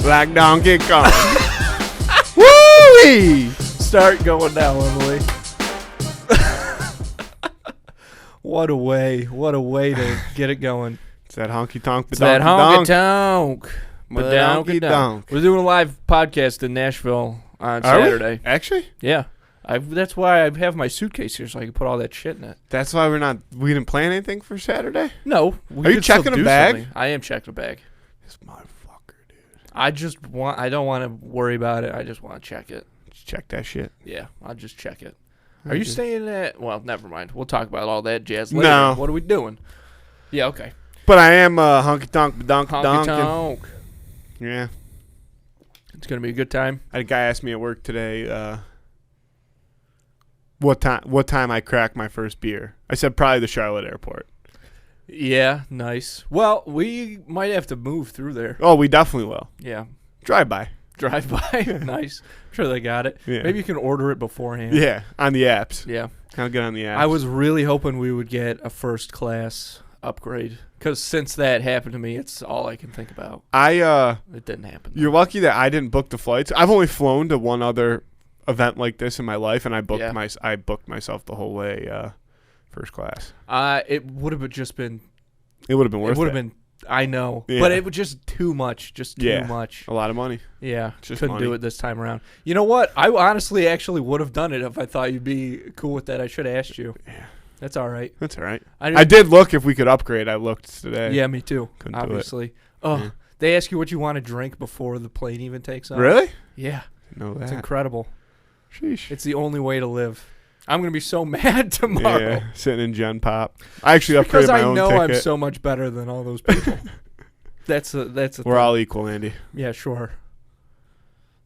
Like Donkey Kong. Woo-wee! Start going now, Emily. What a way to get it going. It's that honky tonk. It's that honky tonk. Badonky donk. We're doing a live podcast in Nashville on Saturday. Actually? Yeah. That's why I have my suitcase here so I can put all that shit in it. That's why we didn't plan anything for Saturday? No. Are you checking a bag? Something. I am checking a bag. This motherfucker, dude. I don't want to worry about it. I just want to check it. Just check that shit. Yeah, I'll just check it. Are you staying at... Well, never mind. We'll talk about all that jazz later. No. What are we doing? Yeah, okay. But I am honky tonk badonk Honky tonk. Yeah. It's going to be a good time. I had a guy ask me at work today what time I cracked my first beer. I said probably the Charlotte airport. Yeah, nice. Well, we might have to move through there. Oh, we definitely will. Yeah. Drive by. Nice. I'm sure they got it. Yeah. Maybe you can order it beforehand. Yeah, on the apps. Yeah. I'll get on the apps. I was really hoping we would get a first class upgrade because since that happened to me, it's all I can think about. It didn't happen. You're lucky that I didn't book the flights. I've only flown to one other event like this in my life, and I booked myself the whole way first class. It would have just been. It would have been worth it. It would have been. I know, yeah. But it was just too much. Too much. A lot of money. Yeah, just couldn't money. do it this time around. You know what? I honestly actually would have done it if I thought you'd be cool with that. I should have asked you. Yeah, that's all right. That's all right. I did look if we could upgrade. I looked today. Yeah, me too. Couldn't obviously. do it. Oh, yeah. They ask you what you want to drink before the plane even takes off. Really? Yeah. Know that. It's incredible. Sheesh. It's the only way to live. I'm gonna be so mad tomorrow. Yeah, sitting in Gen Pop. I actually upgraded my own ticket. Because I know I'm so much better than all those people. That's a We're thing. all equal, Andy. Yeah, sure.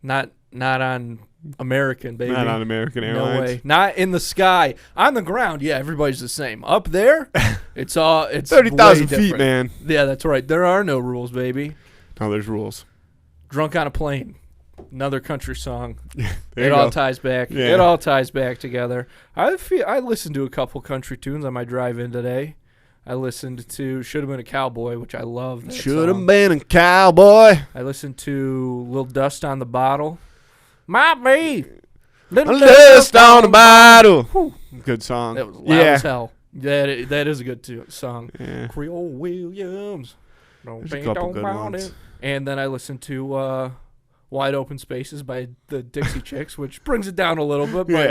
Not on American, baby. Not on American Airlines. No way. Not in the sky. On the ground, yeah, everybody's the same. Up there, it's 30,000 feet, man. Yeah, that's right. There are no rules, baby. No, there's rules. Drunk on a Plane. Another country song. It all ties back. Yeah. It all ties back together. I listened to a couple country tunes on my drive in today. I listened to Should Have Been a Cowboy, which I love. Should have been a cowboy. I listened to Lil Dust on the Bottle. Might be. Little dust on the bottle. Whew. Good song. That was loud as hell. That is a good song. Yeah. Creole Williams. There's a couple good ones. And then I listened to Wide Open Spaces by the Dixie Chicks, which brings it down a little bit, but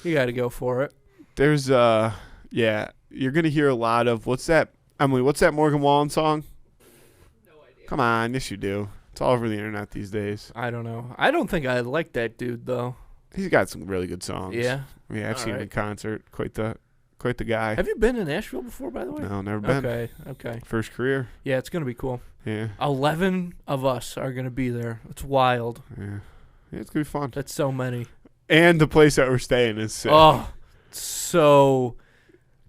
you gotta go for it. There's you're gonna hear a lot of what's that, Emily? What's that Morgan Wallen song? No idea. Come on, yes you do. It's all over the internet these days. I don't know. I don't think I like that dude though. He's got some really good songs. Yeah. Yeah, I've seen him in concert. Quite the guy. Have you been to Nashville before, by the way? No, never been. Okay. First career. Yeah, it's gonna be cool. Yeah. 11 of us are gonna be there. It's wild. Yeah, it's gonna be fun. That's so many. And the place that we're staying is sick. Oh, so.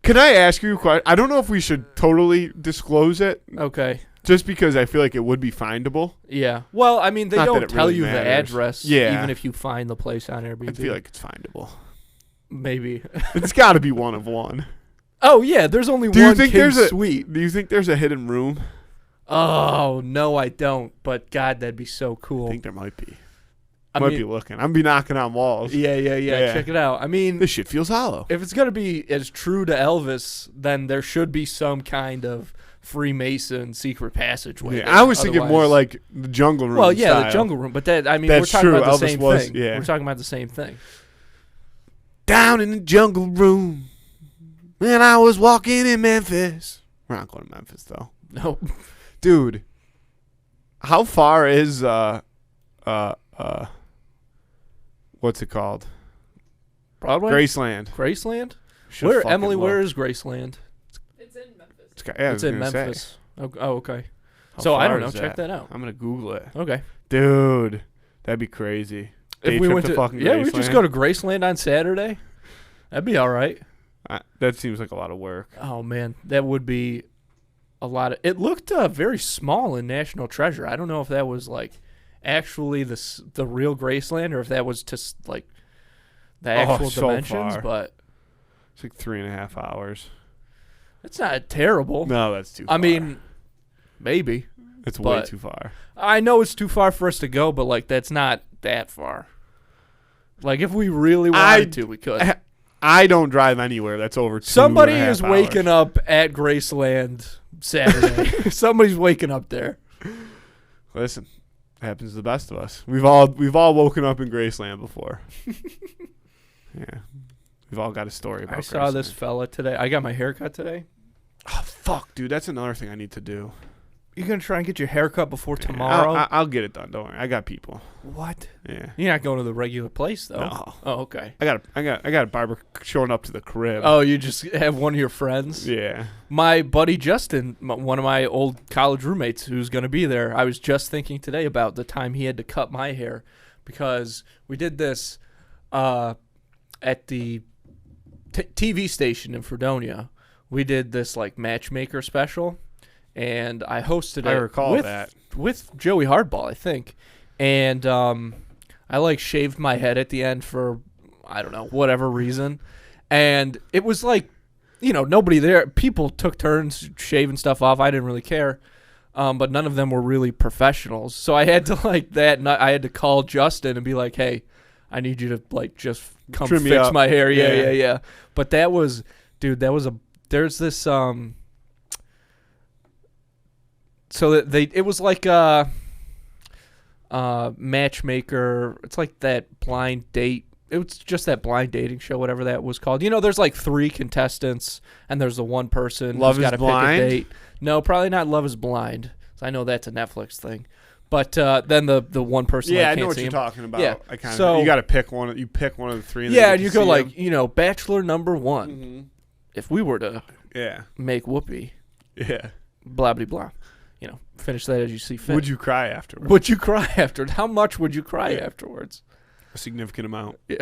Can I ask you a question? I don't know if we should totally disclose it. Okay. Just because I feel like it would be findable. Yeah. Well, I mean, they don't tell you matters. the address, yeah. even if you find the place on Airbnb. I feel like it's findable. Maybe. It's got to be one of one. Oh, yeah. There's only one suite. Do you think there's a hidden room? Oh, no, I don't. But, God, that'd be so cool. I think there might be. I might be looking. I'm going to be knocking on walls. Yeah. Check it out. I mean, this shit feels hollow. If it's going to be as true to Elvis, then there should be some kind of Freemason secret passageway. Yeah, I was thinking more like the Jungle Room. Well, yeah, style. The Jungle Room. But we're talking true. about the Elvis same was, thing. Yeah. We're talking about the same thing. Down in the Jungle Room when I was walking in Memphis. We're not going to Memphis, though. No. Dude, how far is what's it called? Broadway? Graceland. Where, Emily, where is Graceland? It's in Memphis. It's in Memphis. Oh, okay. So I don't know. Check that out. I'm going to Google it. Okay. Dude, that'd be crazy. If we went to fucking Graceland. We just go to Graceland on Saturday. That'd be all right. That seems like a lot of work. Oh, man. That would be a lot of... It looked very small in National Treasure. I don't know if that was, like, actually the real Graceland or if that was just, like, the actual dimensions. Far. But it's like 3.5 hours. It's not terrible. No, that's too far. I mean, maybe. It's way too far. I know it's too far for us to go, but like that's not that far. Like if we really wanted to, we could. I don't drive anywhere that's over 2.5 Somebody is hours. waking up at Graceland Saturday. Somebody's waking up there. Listen, it happens to the best of us. We've all woken up in Graceland before. Yeah. We've all got a story about I saw this fella today. I got my hair cut today. Oh, fuck, dude. That's another thing I need to do. You going to try and get your hair cut before tomorrow? I'll get it done. Don't worry. I got people. What? Yeah. You're not going to the regular place, though. No. Oh, okay. I got a barber showing up to the crib. Oh, you just have one of your friends? Yeah. My buddy Justin, one of my old college roommates who's going to be there, I was just thinking today about the time he had to cut my hair because we did this at the TV station in Fredonia. We did this like matchmaker special. And I hosted it. I recall that with Joey Hardball, I think. And I like shaved my head at the end for I don't know whatever reason. And it was like, nobody there. People took turns shaving stuff off. I didn't really care, but none of them were really professionals. So I had to I had to call Justin and be like, "Hey, I need you to like just come fix my hair." Yeah. But that was, dude. There's this So it was like a matchmaker. It's like that blind date. It was just that blind dating show, whatever that was called. There's like 3 contestants, and there's the one person who's got to pick a date. No, probably not Love is Blind. I know that's a Netflix thing. But then the one person. Yeah, I know can't what see you're him. talking about. Yeah, you got to pick one. You pick one of the 3. And yeah, and you go like, Bachelor number 1. Mm-hmm. If we were to make Whoopi, blah blah blah. Finish that as you see fit. Would you cry afterwards? Would you cry afterwards? How much would you cry afterwards? A significant amount. Yeah.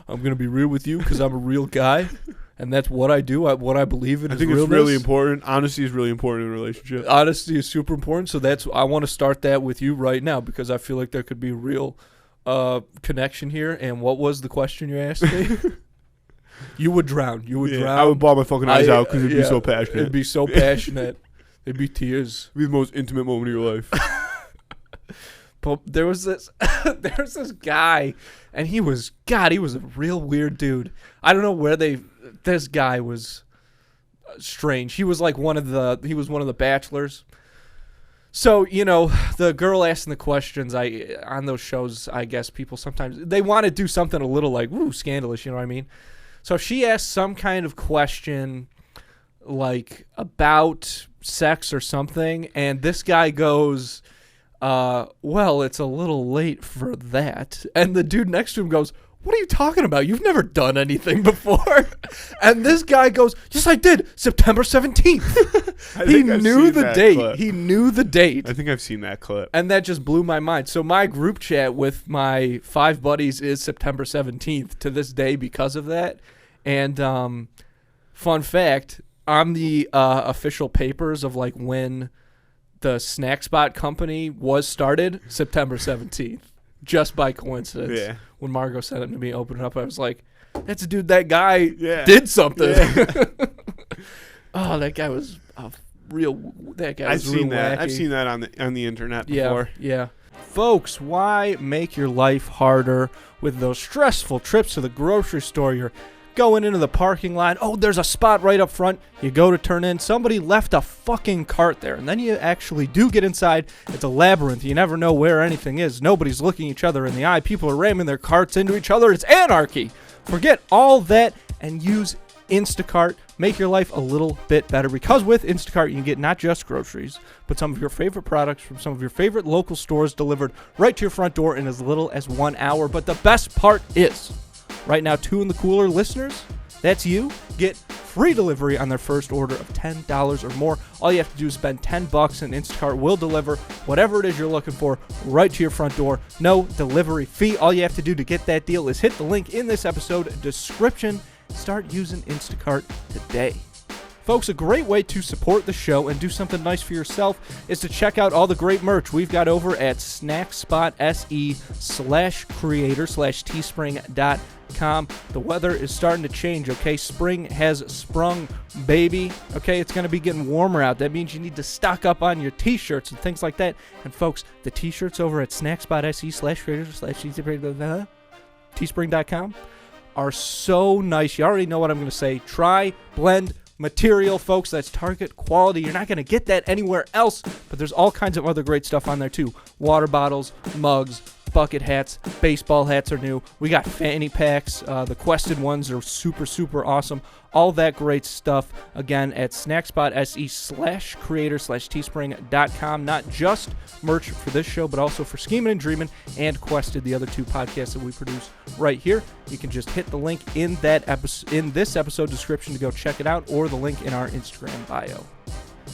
I'm going to be real with you because I'm a real guy, and that's what I do. What I believe in is realness. I think it's really important. Honesty is really important in a relationship. Honesty is super important, so I want to start that with you right now because I feel like there could be a real connection here. And what was the question you asked me? You would drown. You would drown. I would bawl my fucking eyes out because it'd be so passionate. It'd be so passionate. It'd be tears. It'd be the most intimate moment of your life. But there was this guy, and he was a real weird dude. I don't know where this guy was strange. He was like one of the bachelors. So, the girl asking the questions, on those shows, I guess people sometimes, they want to do something a little like, woo, scandalous, you know what I mean? So she asked some kind of question like about sex or something, and this guy goes, well, it's a little late for that. And the dude next to him goes, what are you talking about? You've never done anything before. And this guy goes, yes, I did. September 17th. He knew the date. Clip. He knew the date. I think I've seen that clip. And that just blew my mind. So my group chat with my 5 buddies is September 17th to this day because of that. And fun fact, on the official papers of like when the Snack Spot company was started, September 17th. Just by coincidence. Yeah. When Margot sent it to me, opened it up, I was like, that's a dude, that guy did something. Yeah. Oh, that guy was that guy was real wacky. I've seen that on the internet before. Yeah. Folks, why make your life harder with those stressful trips to the grocery store? You're going into the parking lot. Oh, there's a spot right up front. You go to turn in. Somebody left a fucking cart there. And then you actually do get inside. It's a labyrinth. You never know where anything is. Nobody's looking each other in the eye. People are ramming their carts into each other. It's anarchy. Forget all that and use Instacart. Make your life a little bit better. Because with Instacart, you can get not just groceries, but some of your favorite products from some of your favorite local stores delivered right to your front door in as little as 1 hour. But the best part is, right now, 2 in the Cooler listeners, that's you, get free delivery on their first order of $10 or more. All you have to do is spend $10 and Instacart will deliver whatever it is you're looking for right to your front door. No delivery fee. All you have to do to get that deal is hit the link in this episode description. Start using Instacart today. Folks, a great way to support the show and do something nice for yourself is to check out all the great merch we've got over at snackspot.se/creator/teespring.com. snapspotsports@gmail.com. The weather is starting to change, okay? Spring has sprung, baby. Okay, it's going to be getting warmer out. That means you need to stock up on your T-shirts and things like that. And folks, the T-shirts over at snackspot.se/creators/teespring.com are so nice. You already know what I'm going to say. Try, blend, material, folks. That's Target quality. You're not going to get that anywhere else, but there's all kinds of other great stuff on there too. Water bottles, mugs, bucket hats, baseball hats are new. We got fanny packs. The quested ones are super, super awesome. All that great stuff, again, at snackspot.se/creator/teespring.com. Not just merch for this show, but also for Schemin' and Dreamin' and Quested, the other two podcasts that we produce right here. You can just hit the link in this episode description to go check it out, or the link in our Instagram bio.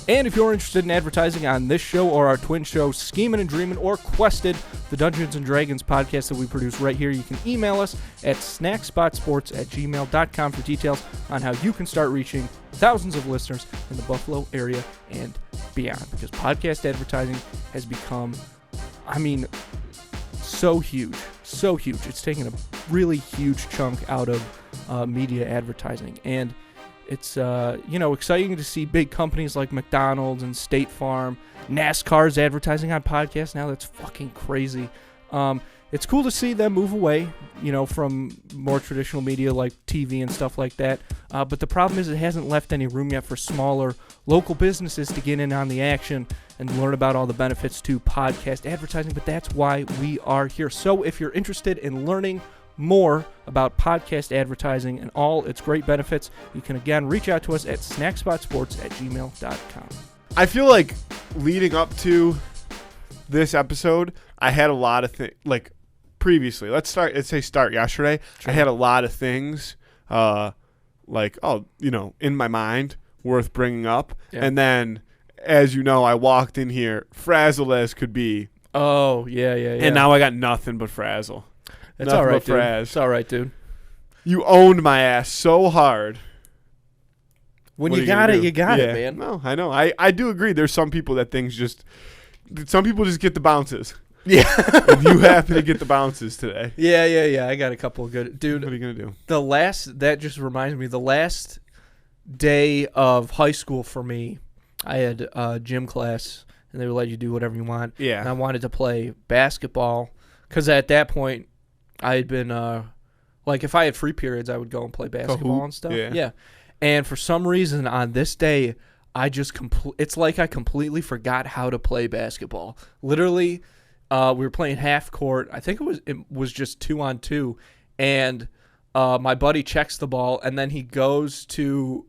And if you're interested in advertising on this show or our twin show, Schemin' and Dreamin' or Quested, the Dungeons & Dragons podcast that we produce right here, you can email us at snackspotsports@gmail.com for details on how you can start reaching thousands of listeners in the Buffalo area and beyond. Because podcast advertising has become, so huge. So huge. It's taken a really huge chunk out of media advertising. And it's, exciting to see big companies like McDonald's and State Farm, NASCAR's advertising on podcasts now. That's fucking crazy. It's cool to see them move away, from more traditional media like TV and stuff like that. But the problem is it hasn't left any room yet for smaller local businesses to get in on the action and learn about all the benefits to podcast advertising. But that's why we are here. So if you're interested in learning more about podcast advertising and all its great benefits, you can again reach out to us at snackspotsports@gmail.com. I feel like leading up to this episode, I had a lot of things, like previously. Let's say yesterday. Sure. I had a lot of things, in my mind worth bringing up. Yeah. And then, as you know, I walked in here, frazzled as could be. Oh, yeah. And now I got nothing but frazzle. It's all right, dude. It's all right, dude. You owned my ass so hard. When you got it, you got it, man. No, I know. I do agree. There's some people that some people just get the bounces. Yeah. And you happen to get the bounces today. Yeah. I got a couple of good. Dude, what are you going to do? That just reminds me, the last day of high school for me, I had gym class, and they would let you do whatever you want. Yeah. And I wanted to play basketball, because at that point, I had been, if I had free periods, I would go and play basketball and stuff. Yeah. And for some reason, on this day, I just it's like I completely forgot how to play basketball. Literally, we were playing half court. I think it was just 2-on-2, and my buddy checks the ball, and then he goes to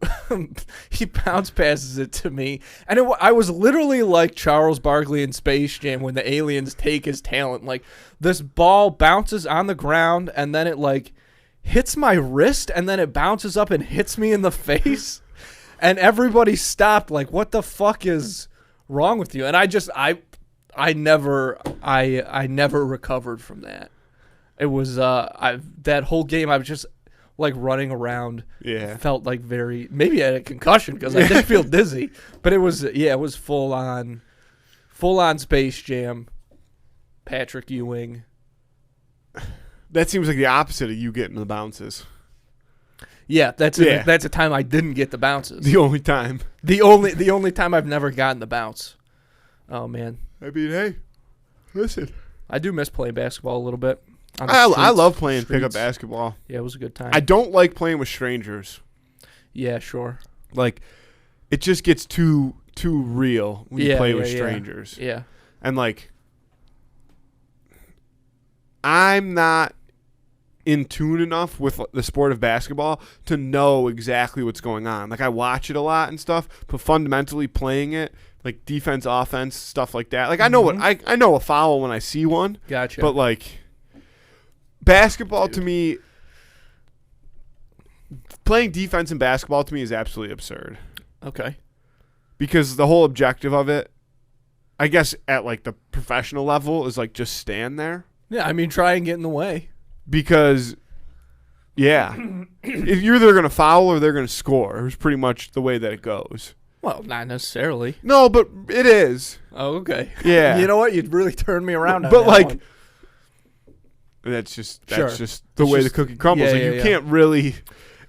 he bounce passes it to me, and I was literally like Charles Barkley in Space Jam when the aliens take his talent. Like, this ball bounces on the ground, and then it hits my wrist, and then it bounces up and hits me in the face. And everybody stopped, like, what the fuck is wrong with you? And I never recovered from that. It was that whole game I was just running around. Yeah. Felt like maybe I had a concussion because I did feel dizzy. But it was full on Space Jam. Patrick Ewing. That seems like the opposite of you getting the bounces. Yeah, that's a time I didn't get the bounces. The only time. The only time I've never gotten the bounce. Oh man. Hey, listen. I do miss playing basketball a little bit. I love playing pickup basketball. Yeah, it was a good time. I don't like playing with strangers. Yeah, sure. Like, it just gets too real when you play with strangers. Yeah. And I'm not in tune enough with the sport of basketball to know exactly what's going on. I watch it a lot and stuff, but fundamentally playing it, defense, offense, stuff like that. I know I know a foul when I see one. Gotcha. But basketball to me, playing defense in basketball to me is absolutely absurd. Okay. Because the whole objective of it, I guess at the professional level, is just stand there. Yeah, try and get in the way. Because, yeah, if you're either going to foul or they're going to score. It's pretty much the way that it goes. Well, not necessarily. No, but it is. Oh, okay. Yeah. You know what? You'd really turn me around on that. But, one. That's just Sure. the way the cookie crumbles. Yeah, You can't really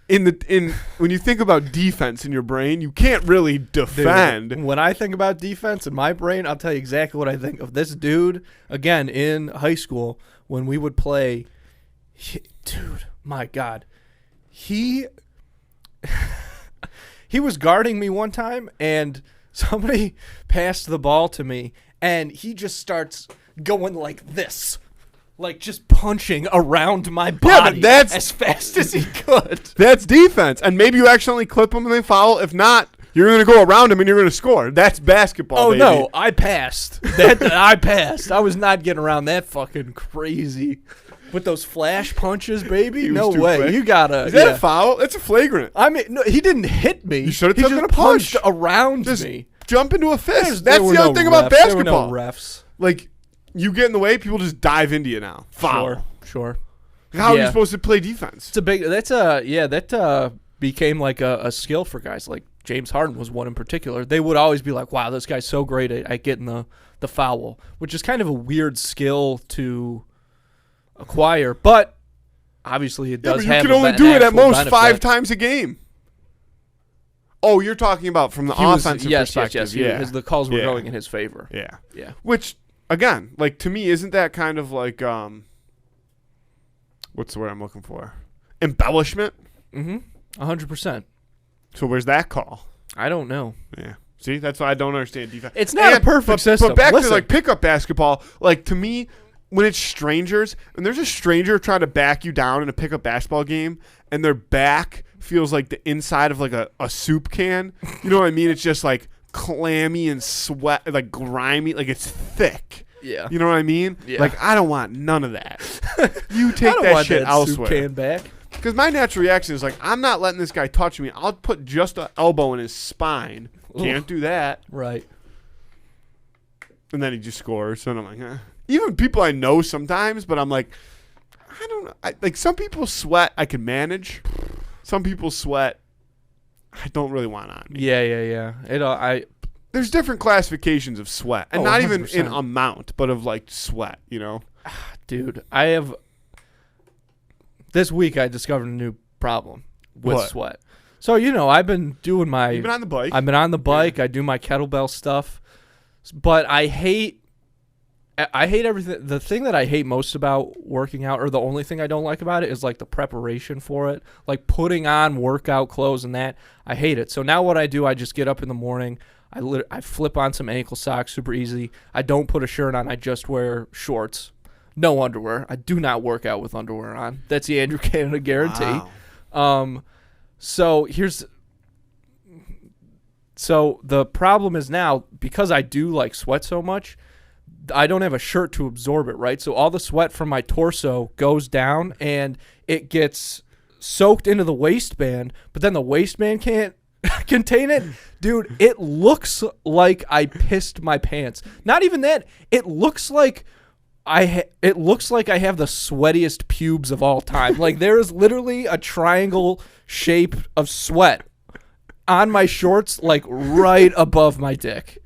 when you think about defense in your brain, you can't really defend. Dude, when I think about defense in my brain, I'll tell you exactly what I think of. This dude, again, in high school, when we would play, dude, my God. He was guarding me one time, and somebody passed the ball to me, and he just starts going like this. Like just punching around my body as fast as he could. That's defense. And maybe you accidentally clip him and they foul. If not, you're going to go around him and you're going to score. That's basketball, baby. No, I passed. I passed. I was not getting around that fucking crazy. With those flash punches, baby? No way. Quick. You gotta. Is that a foul? That's a flagrant. I mean, no, he didn't hit me. You should have taken a punch. Punched around me. Jump into a fist. That's the other thing about basketball. There were no refs. Like, you get in the way, people just dive into you now. Foul. Sure. How are you supposed to play defense? It's a big. That became like a skill for guys. Like James Harden was one in particular. They would always be like, "Wow, this guy's so great at getting the foul," which is kind of a weird skill to acquire, but obviously it does have. You can only do it at most 5 times a game. Oh, you're talking about from the offensive perspective. Yes. The calls were going in his favor. Yeah. Which, again, like to me, isn't that kind of like what's the word I'm looking for? Embellishment. 100%. So where's that call? I don't know. Yeah. See, that's why I don't understand defense. It's not a perfect system. But back to like pickup basketball, like to me, when it's strangers, and there's a stranger trying to back you down in a pickup basketball game, and their back feels like the inside of like a soup can. You know what I mean? It's just like clammy and sweat, like grimy, like it's thick. Yeah. You know what I mean? Yeah. Like I don't want none of that. You take that shit elsewhere. Soup can back. Because my natural reaction is like, I'm not letting this guy touch me. I'll put just an elbow in his spine. Can't do that. Right. And then he just scores. And I'm like, eh. Even people I know sometimes, but I'm like, I don't know. Like some people sweat I can manage. Some people sweat I don't really want on me. Yeah. There's different classifications of sweat. And not 100%. even in amount, but of like sweat, you know? Dude, this week I discovered a new problem with sweat. So, I've been doing You've been on the bike. I've been on the bike. Yeah. I do my kettlebell stuff. But I hate everything. The thing that I hate most about working out, or the only thing I don't like about it, is like the preparation for it. Like putting on workout clothes and that. I hate it. So now what I do, I just get up in the morning. I flip on some ankle socks, super easy. I don't put a shirt on. I just wear shorts. No underwear. I do not work out with underwear on. That's the Andrew Canada guarantee. Wow. So the problem is now, because I do like sweat so much, I don't have a shirt to absorb it, right? So all the sweat from my torso goes down and it gets soaked into the waistband, but then the waistband can't contain it. Dude, it looks like I pissed my pants. Not even that. It looks like I have the sweatiest pubes of all time. Like there is literally a triangle shape of sweat on my shorts, like right above my dick.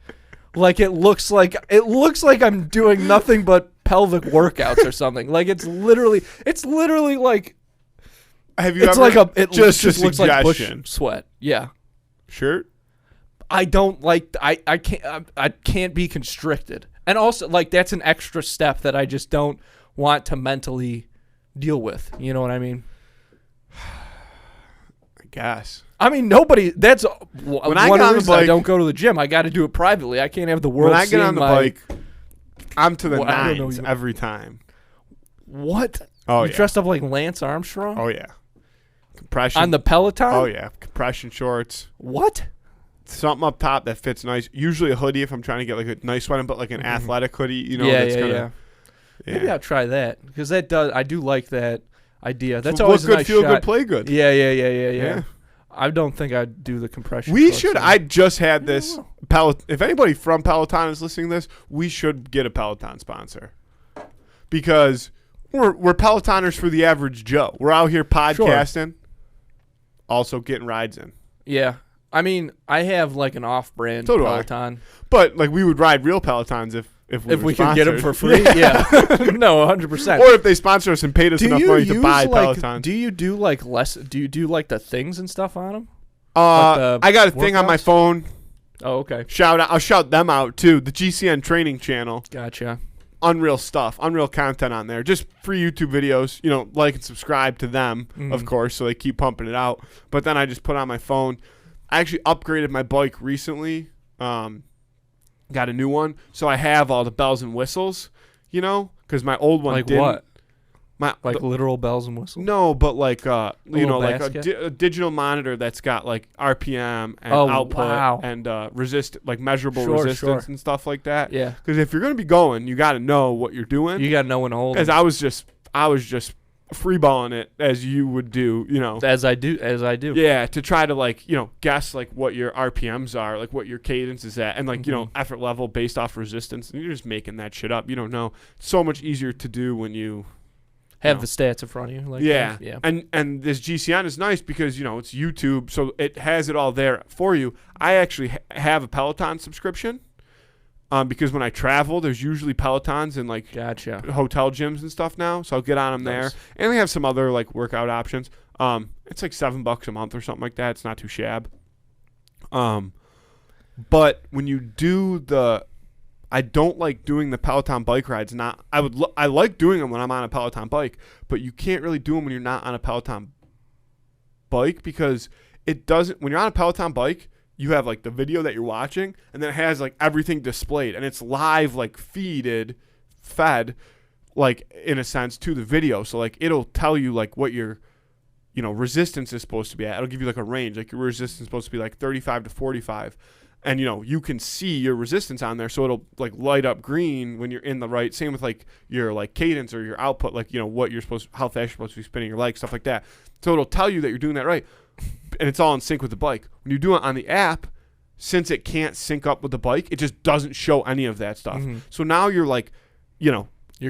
Like it looks like I'm doing nothing but pelvic workouts or something. Like it's literally like. Have you ever? It just looks like bush sweat. Yeah. Shirt. I don't like. I can't be constricted. And also, like, that's an extra step that I just don't want to mentally deal with. You know what I mean? I guess. I mean, that's one of the reasons I don't go to the gym. I got to do it privately. I can't have the world seeing my... When I get on the bike, I'm to the nines every time. What? Oh, you dressed up like Lance Armstrong? Oh, yeah. Compression. On the Peloton? Oh, yeah. Compression shorts. What? Something up top that fits nice. Usually a hoodie if I'm trying to get like a nice one, but like an athletic hoodie, Yeah. Maybe I'll try that because I do like that idea. That's always a nice feel shot. good, play good. Yeah. I don't think I'd do the compression. We should. I just had this. If anybody from Peloton is listening to this, we should get a Peloton sponsor because we're Pelotoners for the average Joe. We're out here podcasting, also getting rides in. Yeah. I mean, I have like an off-brand Peloton. But like we would ride real Pelotons if if If were we could get them sponsored. for free, yeah. No, 100%. Or if they sponsor us and paid us enough money to buy Pelotons. Do you do like less? Do you do like the things and stuff on them? I got a thing on my workouts? phone. Oh, okay. I'll shout them out too. The GCN training channel. Gotcha. Unreal stuff, unreal content on there. Just free YouTube videos. Like and subscribe to them, of course, so they keep pumping it out. But then I just put on my phone. I actually upgraded my bike recently. Got a new one, so I have all the bells and whistles. Because my old one Like didn't. what? Like Literal bells and whistles? no, but like little like basket? a digital monitor that's got like RPM and Oh, output wow. and measurable Sure, resistance sure. and stuff like that. Yeah. Because if you're gonna be going, you got to know what you're doing. You got to know when to hold As them. I was just freeballing it as you would do, As I do. Yeah, to try to guess like what your RPMs are, like what your cadence is at, and effort level based off resistance. And you're just making that shit up. You don't know. It's so much easier to do when you Have the stats in front of you. Like yeah. that. Yeah. And this GCN is nice because it's YouTube, so it has it all there for you. I actually have a Peloton subscription. Because when I travel, there's usually Pelotons in like Gotcha. hotel gyms and stuff now, so I'll get on them there. And they have some other like workout options. It's like $7 a month or something like that. It's not too shabby. But when you do I don't like doing the Peloton bike rides. I like doing them when I'm on a Peloton bike, but you can't really do them when you're not on a Peloton bike because it doesn't. When you're on a Peloton bike, you have like the video that you're watching, and then it has like everything displayed, and it's live, like fed, like in a sense to the video. So like it'll tell you like what your, resistance is supposed to be at. It'll give you like a range, like your resistance is supposed to be like 35 to 45, and you can see your resistance on there. So it'll like light up green when you're in the right. Same with like your like cadence or your output, like what you're how fast you're supposed to be spinning your legs, stuff like that. So it'll tell you that you're doing that right. And it's all in sync with the bike. When you do it on the app, since it can't sync up with the bike, it just doesn't show any of that stuff. Mm-hmm. So now you're like, You're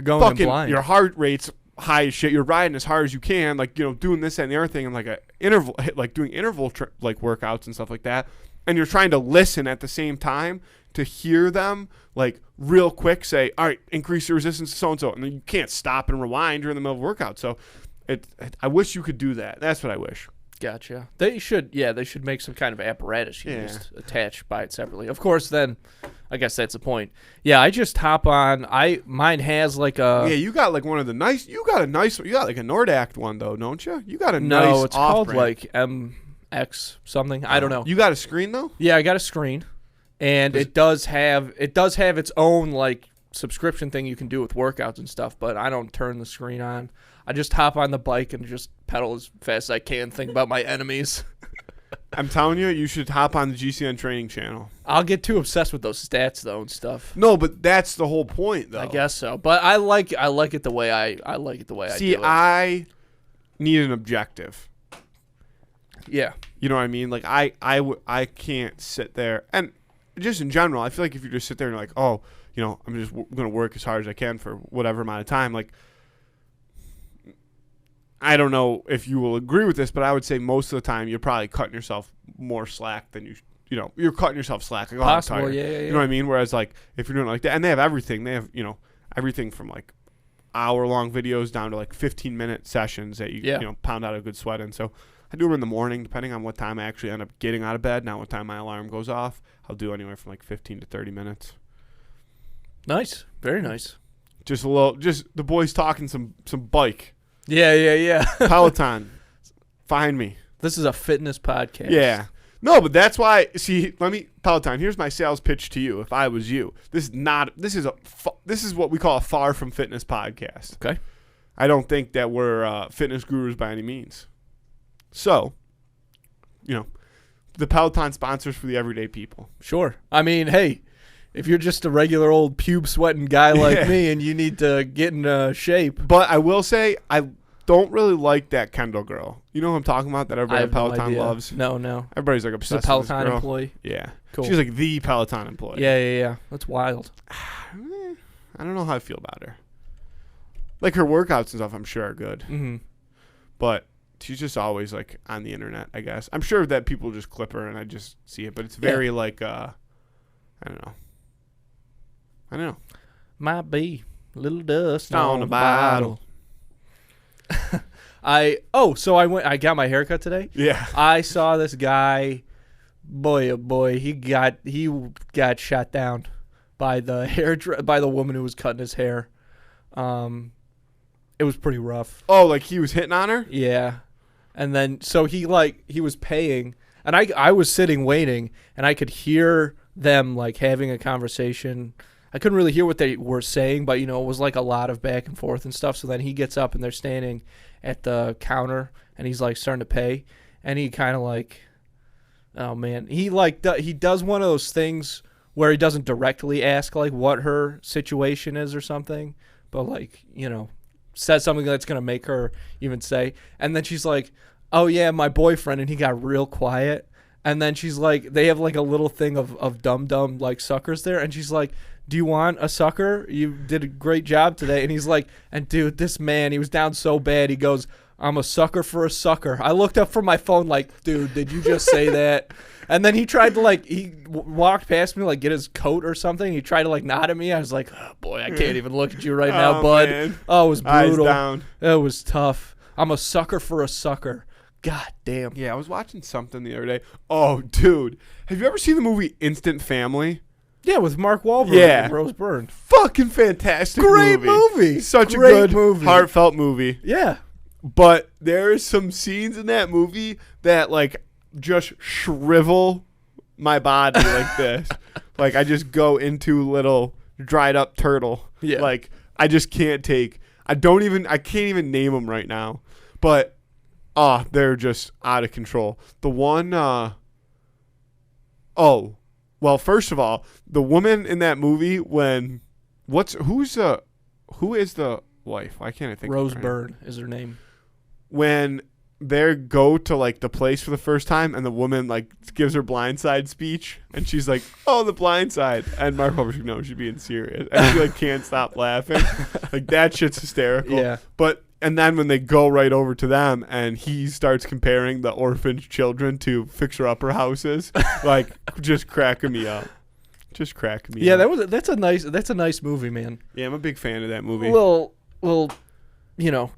going fucking, blind. your heart rate's high as shit. You're riding as hard as you can, like, doing this and the other thing, and like a interval, like doing interval like workouts and stuff like that. And you're trying to listen at the same time to hear them, like real quick say, all right, increase your resistance to so-and-so. And then you can't stop and rewind during the middle of a workout. So I wish you could do that. That's what I wish. Gotcha. They should make some kind of apparatus you just attach by it separately. Of course, then I guess that's the point. Yeah, I just hop on. Mine has like a you got like one of the nice. You got like a Nordact one though, don't you? You got a no. nice. It's called off-brand. like MX something. I don't know. You got a screen though? Yeah, I got a screen, and it does have its own like subscription thing you can do with workouts and stuff. But I don't turn the screen on. I just hop on the bike and just pedal as fast as I can. Think about my enemies. I'm telling you, you should hop on the GCN training channel. I'll get too obsessed with those stats though and stuff. No, but that's the whole point, though. I guess so. But I like it the way I like it the way I do it. See, I need an objective. Yeah. You know what I mean? Like I can't sit there, and just in general, I feel like if you just sit there and you're like, oh, I'm just going to work as hard as I can for whatever amount of time, like. I don't know if you will agree with this, but I would say most of the time you're probably cutting yourself more slack than you're cutting yourself slack. Like, Possible, I'm tired. yeah. You know what I mean? Whereas like if you're doing it like that, and they have everything. They have everything from like hour-long videos down to like 15-minute sessions that you pound out a good sweat in. So I do them in the morning, depending on what time I actually end up getting out of bed. Not what time my alarm goes off. I'll do anywhere from like 15 to 30 minutes. Nice, very nice. Just the boys talking some bike. Yeah. Peloton, find me. This is a fitness podcast. Yeah. No, but that's why. See, Peloton. Here's my sales pitch to you. If I was you, this is what we call a far from fitness podcast. Okay. I don't think that we're fitness gurus by any means. So, the Peloton sponsors for the everyday people. Sure. I mean, hey, if you're just a regular old pube sweating guy like me and you need to get in shape. But I will say, I don't really like that Kendall girl. You know who I'm talking about? That everybody I at have no Peloton idea. loves? No. Everybody's like She's obsessed a with this Peloton girl. employee. Yeah. Cool. She's like the Peloton employee. Yeah. That's wild. I don't know how I feel about her. Like her workouts and stuff, I'm sure are good. Mm-hmm. But she's just always like on the internet, I guess. I'm sure that people just clip her and I just see it, but it's very like I don't know. Might be a little dust On on the the bottle. I got my haircut today. Yeah. I saw this guy. Boy, oh boy, he got shot down by the woman who was cutting his hair. It was pretty rough. Oh, like he was hitting on her? Yeah. And then so he was paying, and I was sitting waiting, and I could hear them like having a conversation. I couldn't really hear what they were saying, but it was like a lot of back and forth and stuff. So then he gets up and they're standing at the counter, and he's like starting to pay, and he kind of like, oh man, he does one of those things where he doesn't directly ask like what her situation is or something, but like says something that's gonna make her even say, and then she's like, oh yeah, my boyfriend, and he got real quiet, and then she's like, they have like a little thing of dumb like suckers there, and she's like, do you want a sucker? You did a great job today. And he's like, and dude, this man, he was down so bad. He goes, I'm a sucker for a sucker. I looked up from my phone like, dude, did you just say that? And then he tried to walked past me, like get his coat or something. He tried to like nod at me. I was like, oh, boy, I can't even look at you right now, bud. Man. Oh, it was brutal. Eyes down. It was tough. I'm a sucker for a sucker. God damn. Yeah, I was watching something the other day. Oh, dude. Have you ever seen the movie Instant Family? Yeah, with Mark Wahlberg and Rose Byrne. Fucking fantastic Great movie. Such Great a good, movie. heartfelt movie. Yeah. But there's some scenes in that movie that, like, just shrivel my body like this. Like, I just go into little dried up turtle. Yeah. Like, I just can't take. I can't even name them right now. But, they're just out of control. The one, well, first of all, the woman in that movie who is the wife? Why can't I think? Rose of her Byrne is her name. When they go to like the place for the first time, and the woman like gives her blindside speech, and she's like, "Oh, the blindside," and Mark Wahlberg knows she's being serious, and she like can't stop laughing. Like that shit's hysterical. Yeah. And then when they go right over to them, and he starts comparing the orphaned children to fixer-upper houses, like just cracking me up. Just cracking me up. Yeah, that's a nice movie, man. Yeah, I'm a big fan of that movie. Well,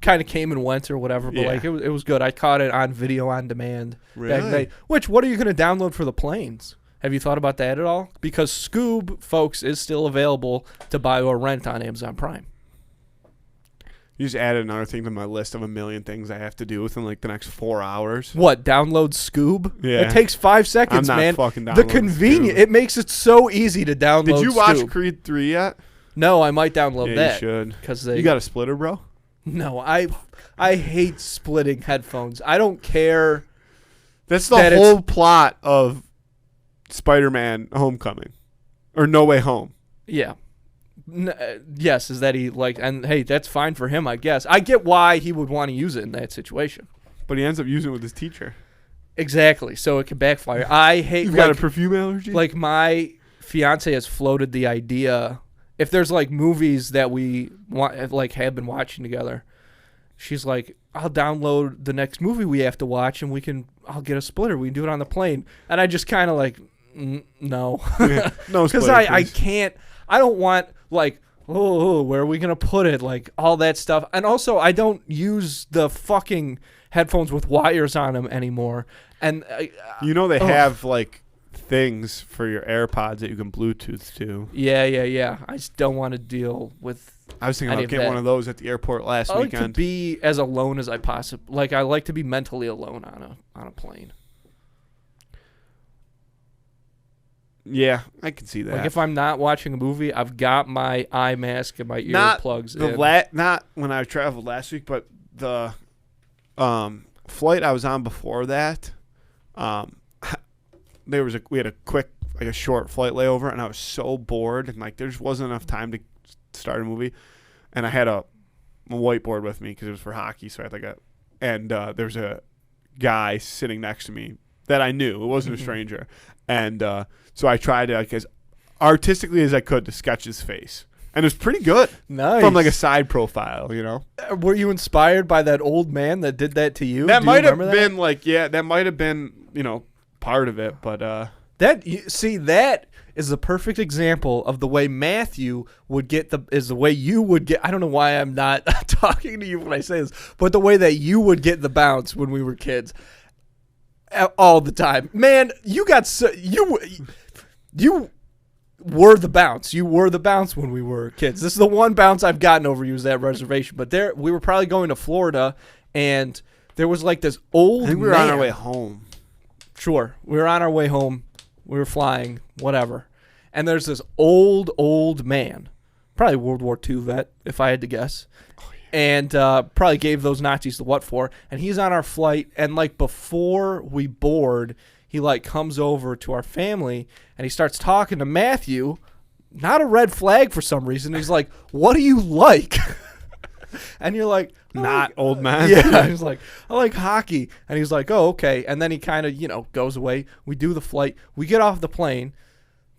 kind of came and went or whatever, but Yeah. like it was good. I caught it on video on demand. Really? Back in the day. What are you going to download for the planes? Have you thought about that at all? Because Scoob, folks, is still available to buy or rent on Amazon Prime. You just added another thing to my list of a million things I have to do within like the next 4 hours. What? Download Scoob? Yeah. It takes 5 seconds, I'm not man. fucking The downloading convenience. Scoob. It makes it so easy to download. Did you watch Scoob. Creed 3 yet? No, I might download Yeah, that. you should. Because You got a splitter, bro? No, I hate splitting headphones. I don't care. That's the That whole plot of Spider-Man Homecoming. Or No Way Home. Yeah. Yes, is that he and hey, that's fine for him, I guess. I get why he would want to use it in that situation. But he ends up using it with his teacher. Exactly. So it can backfire. I hate You've got a perfume allergy? Like my fiance has floated the idea, if there's like movies that we have been watching together, she's like, I'll download the next movie we have to watch, and I'll get a splitter. We can do it on the plane. And I just kind of like, no. Yeah. No, Because I can't. I don't want like, where are we gonna put it? Like all that stuff. And also, I don't use the fucking headphones with wires on them anymore. And they have like things for your AirPods that you can Bluetooth to. Yeah. I just don't want to deal with. I was thinking about getting one of those at the airport last I like weekend. to be as alone as I possibly like. I like to be mentally alone on a plane. Yeah, I can see that. Like if I'm not watching a movie, I've got my eye mask and my earplugs in. Not when I traveled last week, but the flight I was on before that, we had a short flight layover, and I was so bored, and like there just wasn't enough time to start a movie, and I had a whiteboard with me because it was for hockey, so I had there was a guy sitting next to me that I knew. It wasn't a stranger, and so I tried to as artistically as I could to sketch his face, and it was pretty good. Nice. From like a side profile, Were you inspired by that old man that did that to you? That Do you might have remember been that might have been part of it, but That is the perfect example of the way Matthew would get the way you would get. I don't know why I'm not talking to you when I say this, but the way that you would get the bounce when we were kids, all the time. Man, you were the bounce. You were the bounce when we were kids. This is the one bounce I've gotten over you is that reservation. But we were probably going to Florida, and there was like this old. I think we were on our way home. Sure, we were on our way home. We were flying, whatever. And there's this old man, probably World War II vet, if I had to guess. Oh, yeah. And probably gave those Nazis the what for. And he's on our flight, and like before we board, he like comes over to our family, and he starts talking to Matthew. Not a red flag for some reason. He's like, "What do you like?" And you're like, not old man. Yeah. He's like, I like hockey. And he's like, oh, okay. And then he kind of, goes away. We do the flight. We get off the plane.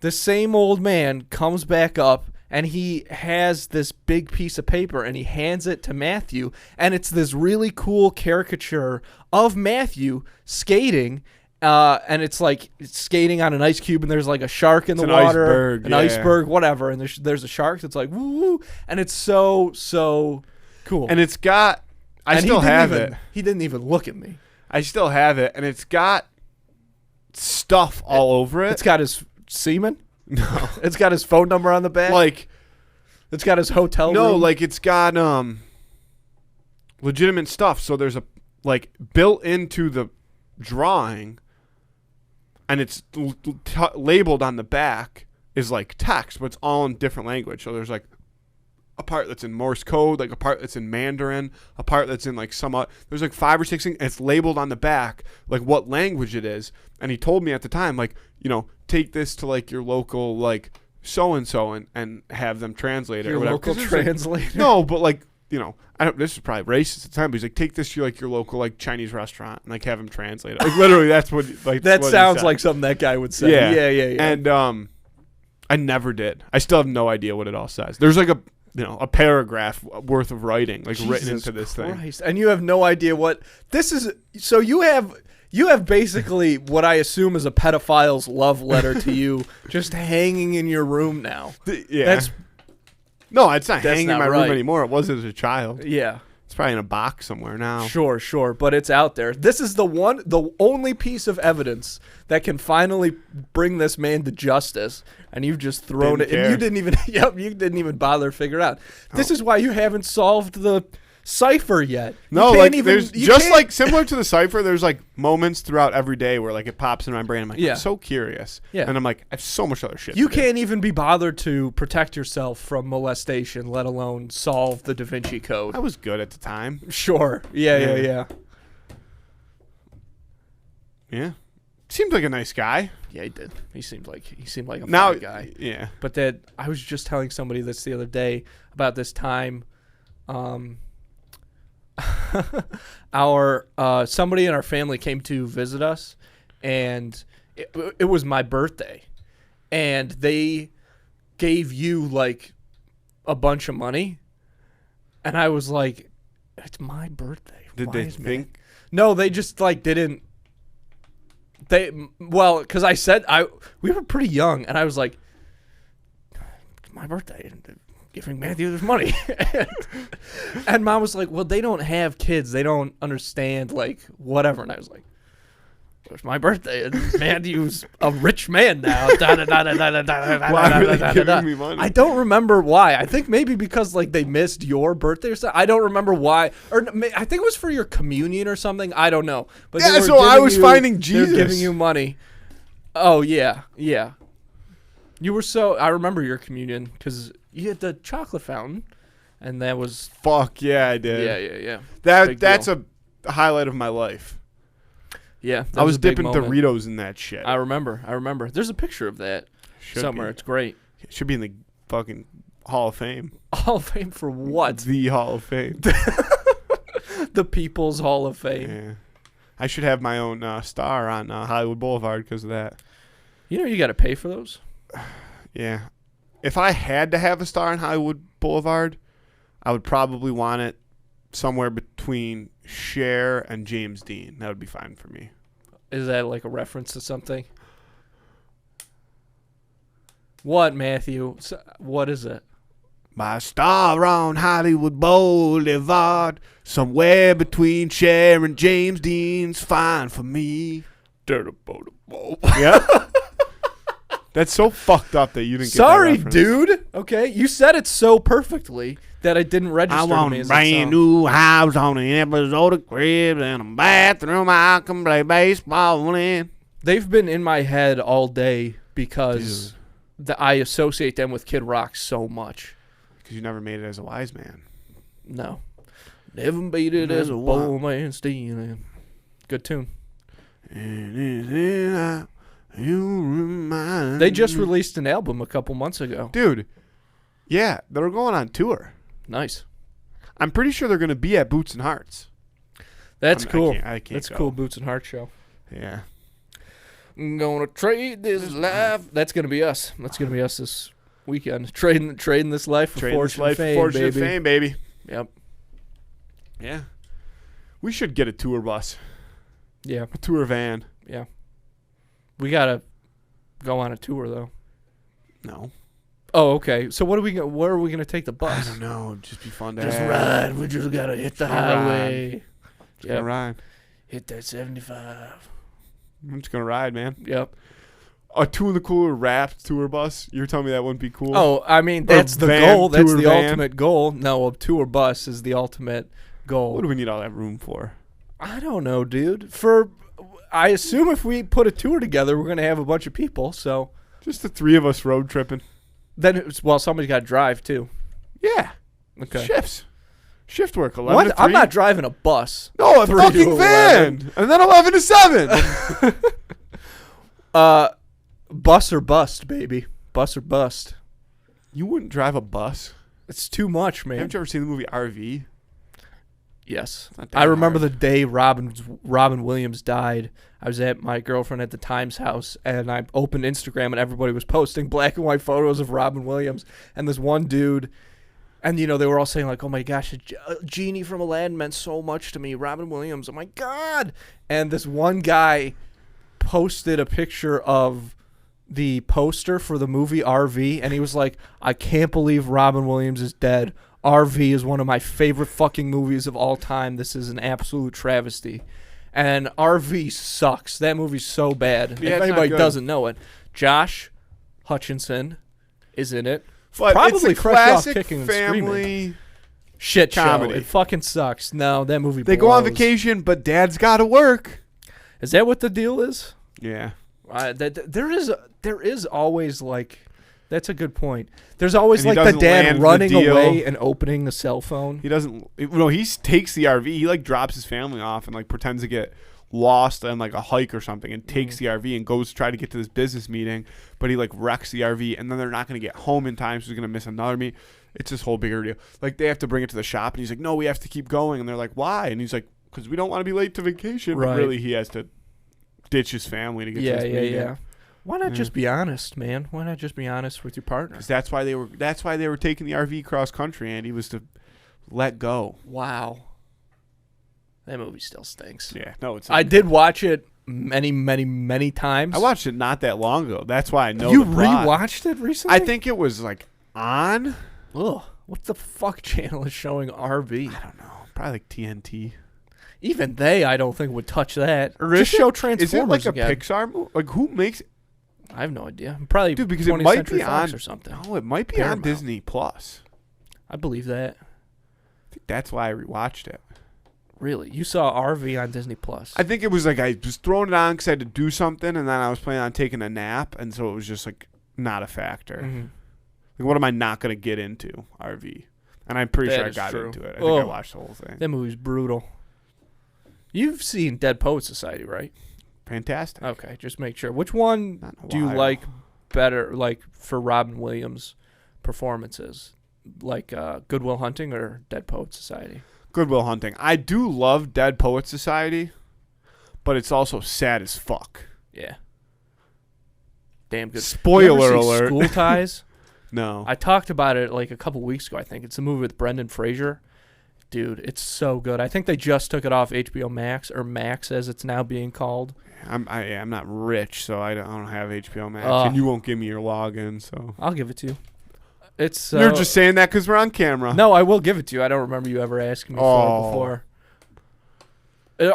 The same old man comes back up, and he has this big piece of paper, and he hands it to Matthew. And it's this really cool caricature of Matthew skating. And it's like skating on an ice cube, and there's like a shark in the water. Iceberg, whatever. And there's a shark that's like, woo. And it's so cool. And it's got, I still have it. He didn't even look at me. I still have it, and it's got stuff all over it. It's got his semen? No. It's got his phone number on the back? Like, it's got his hotel room? No, like it's got legitimate stuff. So there's like built into the drawing, and it's labeled on the back is like text, but it's all in different language. So there's like a part that's in Morse code, like a part that's in Mandarin, a part that's in like there's like 5 or 6 things, and it's labeled on the back like what language it is. And he told me at the time, like, take this to like your local like so and so and have them translate it your or whatever. Local translator. Like, no, but like I don't. This is probably racist at the time, but he's like, take this to like your local like Chinese restaurant and like have him translate it. Like literally, that's what like that what sounds like something that guy would say. Yeah. And I never did. I still have no idea what it all says. There's like a paragraph worth of writing like written into this thing, and you have no idea what this is. So you have basically what I assume is a pedophile's love letter to you, just hanging in your room now. Yeah. No, it's not hanging in my room anymore. It was as a child. Yeah. It's probably in a box somewhere now. Sure, but it's out there. This is the only piece of evidence that can finally bring this man to justice, and you've just thrown it. And you didn't even bother to figure it out. This is why you haven't solved the cipher yet. No, like there's just like similar to the cipher. There's like moments throughout every day where like it pops in my brain. I'm like, I'm so curious. Yeah, and I'm like, I have so much other shit. You can't even be bothered to protect yourself from molestation, let alone solve the Da Vinci Code. I was good at the time. Sure. Yeah. Yeah. Seemed like a nice guy. Yeah, he did. He seemed like a fine guy. Yeah. But that I was just telling somebody this the other day about this time. Somebody in our family came to visit us, and it was my birthday, and they gave you like a bunch of money, and I was like, it's my birthday. Did they think? No, they just like didn't. Because I said we were pretty young, and I was like, it's my birthday, and giving Matthew this money. And Mom was like, well, they don't have kids. They don't understand, like, whatever. And I was like, it's my birthday, and Matthew's a rich man now. Why are they giving me money? I don't remember why. I think maybe because, like, they missed your birthday or something. I don't remember why. Or I think it was for your communion or something. I don't know. But yeah, so I was finding Jesus. They were giving you money. Oh, yeah. You were I remember your communion because you had the chocolate fountain, and that was... Fuck, yeah, I did. Yeah. That's a highlight of my life. Yeah. I was dipping Doritos in that shit. I remember. There's a picture of that somewhere. It's great. It should be in the fucking Hall of Fame. Hall of Fame for what? The Hall of Fame. The People's Hall of Fame. Yeah. I should have my own star on Hollywood Boulevard because of that. You got to pay for those? Yeah. If I had to have a star on Hollywood Boulevard, I would probably want it somewhere between Cher and James Dean. That would be fine for me. Is that like a reference to something? What, Matthew? What is it? My star on Hollywood Boulevard, somewhere between Cher and James Dean's fine for me. Yeah. That's so fucked up that you didn't get that Sorry, reference. dude. Okay, you said it so perfectly that it didn't register I to want me a as a brand song. new house on an episode cribs and a bathroom I can play baseball in. They've been in my head all day because I associate them with Kid Rock so much. Because you never made it as a wise man. No. Never beat it as a bold man stealing. Good tune. They just released an album a couple months ago. Dude, yeah, they're going on tour. Nice. I'm pretty sure they're going to be at Boots and Hearts. That's cool. I can't That's go. cool. Boots and Heart show. Yeah. I'm gonna trade this life. That's gonna be us. That's gonna be us this weekend. Trading this life for fortune and fame, baby. Yep. Yeah. We should get a tour bus. Yeah. A tour van. Yeah. We gotta go on a tour though. No. Oh, okay. So where are we gonna take the bus? I don't know. It'd just be fun to Just have. ride. We just gotta hit the highway. Just gonna ride. Hit that 75. I'm just gonna ride, man. Yep. A Two in the Cooler wrapped tour bus. You're telling me that wouldn't be cool? Oh, I mean that's the van, goal. That's tour the van. ultimate goal. No, a tour bus is the ultimate goal. What do we need all that room for? I don't know, dude. I assume if we put a tour together, we're gonna have a bunch of people. So Just the three of us road tripping. then, somebody's got to drive too. Yeah. Okay. Shifts. Shift work. 11 What? to 3. I'm not driving a bus. No, a 3 to fucking 11. van. And then 11 to 7. Bus or bust, baby. Bus or bust. You wouldn't drive a bus. It's too much, man. Haven't you ever seen the movie RV? Yes. Not that I remember hard. the day Robin Williams died. I was at my girlfriend at the time's house, and I opened Instagram, and everybody was posting black and white photos of Robin Williams. And this one dude, and, they were all saying, like, oh, my gosh, a genie from Aladdin meant so much to me. Robin Williams, oh, my God. And this one guy posted a picture of the poster for the movie RV, and he was like, I can't believe Robin Williams is dead. RV is one of my favorite fucking movies of all time. This is an absolute travesty. And RV sucks. That movie's so bad. Yeah, If it's anybody not good. doesn't know it, Josh Hutcherson is in it. But Probably it's a fresh off classic Kicking and Screaming. family Shit comedy. show. It fucking sucks. No, that movie They go on blows. vacation, but dad's got to work. Is that what the deal is? Yeah. There is always like, that's a good point. There's always And he like the doesn't dad land the running deal. away and opening the cell phone. He doesn't. No, he takes the RV. He like drops his family off and like pretends to get lost on like a hike or something and takes the RV and goes to try to get to this business meeting, but he like wrecks the RV and then they're not going to get home in time, so he's going to miss another meet. It's this whole bigger deal. Like they have to bring it to the shop and he's like, no, we have to keep going. And they're like, why? And he's like, because we don't want to be late to vacation. Right. But really he has to ditch his family to get to this meeting. Yeah. Why not just be honest, man? Why not just be honest with your partner? 'Cause that's why they were taking the RV cross country, and he was to let go. Wow. That movie still stinks. Yeah, no, it's. I did watch it many, many, many times. I watched it not that long ago. That's why I know. You the plot. rewatched it recently? I think it was like on. Ugh. What the fuck channel is showing RV? I don't know. Probably like TNT. Even they, I don't think, would touch that. Or Just is show it- Transformers Is it like a again. Pixar movie? Like who makes? I have no idea. Probably Dude, because it 20th might Century be Fox on or something. No, it might be Paramount. on Disney Plus. I believe that. I think that's why I rewatched it. Really? You saw RV on Disney Plus? I think it was like I was throwing it on because I had to do something, and then I was planning on taking a nap, and so it was just like not a factor. Mm-hmm. Like, what am I not going to get into? RV. And I'm pretty That sure I is got true. into it. I think I Oh. watched the whole thing. That movie's brutal. You've seen Dead Poet Society, right? Fantastic. Okay, just make sure. Which one Not in a do you while. like better, like, for Robin Williams' performances? Like Good Will Hunting or Dead Poet Society? Good Will Hunting. I do love Dead Poets Society, but it's also sad as fuck. Yeah. Damn good. Spoiler You ever see alert. School Ties? No. I talked about it like a couple weeks ago, I think. It's a movie with Brendan Fraser. dude, it's so good. I think they just took it off HBO Max, or Max as it's now being called. I'm not rich, so I don't have HBO Max, Ugh. and you won't give me your login, so I'll give it to you. It's you're just saying that because we're on camera. No, I will give it to you. I don't remember you ever asking me for it before.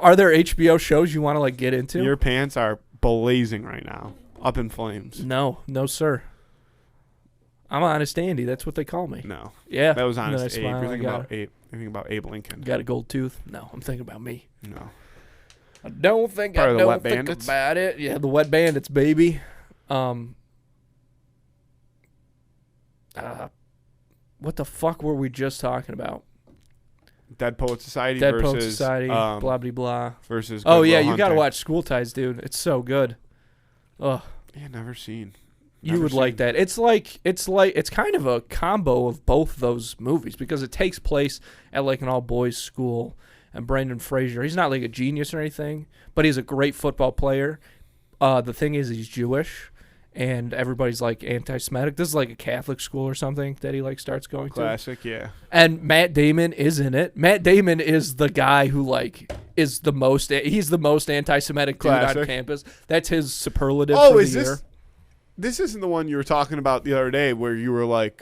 Are there HBO shows you want to like get into? Your pants are blazing right now, up in flames. No, sir. I'm Honest Andy. That's what they call me. No, Yeah, that was Honest Abe. smile, You're thinking about Abe. You're thinking about Abe Lincoln. Got a gold tooth? No, I'm thinking about me. No. I don't think Part I of the don't Wet think Bandits? about it. Yeah, the Wet Bandits, baby. What the fuck were we just talking about? Dead Poet Society Dead versus Poet Society, blah blah blah. versus. Oh Good yeah, Will you got to Hunting. watch School Ties, dude. It's so good. Ugh. Yeah, never seen. You would like that. It's kind of a combo of both those movies because it takes place at like an all boys school, and Brendan Fraser, he's not like a genius or anything, but he's a great football player. The thing is he's Jewish, and everybody's like anti-Semitic. This is like a Catholic school or something that he like starts going Classic, yeah. And Matt Damon is in it. Matt Damon is the guy who like he's the most anti-Semitic dude on Classic. campus. That's his superlative Oh, for is the this? year. This isn't the one you were talking about the other day where you were like,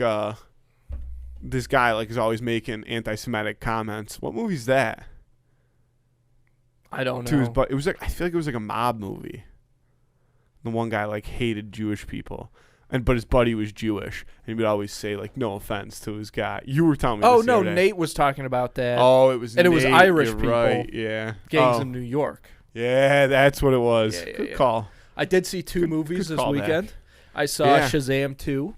this guy like is always making anti-Semitic comments. What movie's that? I don't To his know. but it was like I feel like it was like a mob movie. The one guy like hated Jewish people, but his buddy was Jewish, and he would always say like no offense to his guy. You were telling me. Oh this the no, other day. Nate was talking about that. Oh, it was. And it was Nate, Irish you're people. Right. Yeah. Gangs Oh. in New York. Yeah, that's what it was. Yeah, Good yeah. call. I did see two movies good this callback. weekend. I saw Yeah. Shazam 2,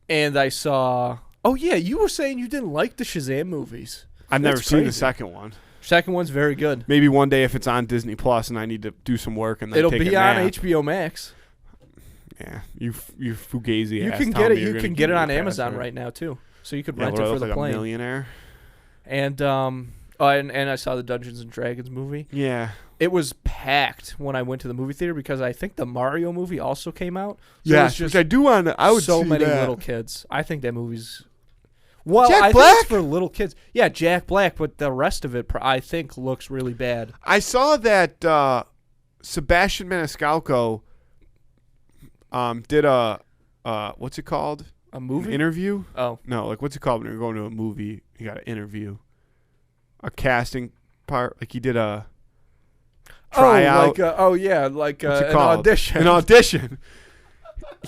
and I saw. Oh yeah, you were saying you didn't like the Shazam movies. I've never That's seen the crazy. second one. Second one's very good. Maybe one day if it's on Disney Plus and I need to do some work and then It'll take be a on nap. HBO Max. Yeah, you fugazi. You ass can tell get it. me you're You gonna can give get it me on the Amazon password. right now too, so you could Yeah, rent what, it I for look the like plane. a millionaire. And and I saw the Dungeons and Dragons movie. Yeah. It was packed when I went to the movie theater because I think the Mario movie also came out. So Yeah, it's just which I do want. I would so see many that. little kids. I think that movie's. Well, Jack I think Black? it's for little kids. Yeah, Jack Black, but the rest of it, I think, looks really bad. I saw that Sebastian Maniscalco did a what's it called? A movie? Interview? Oh, No, like what's it called when you're going to a movie? You got to interview. A casting part, like he did a tryout. like What's it an called? audition. An audition.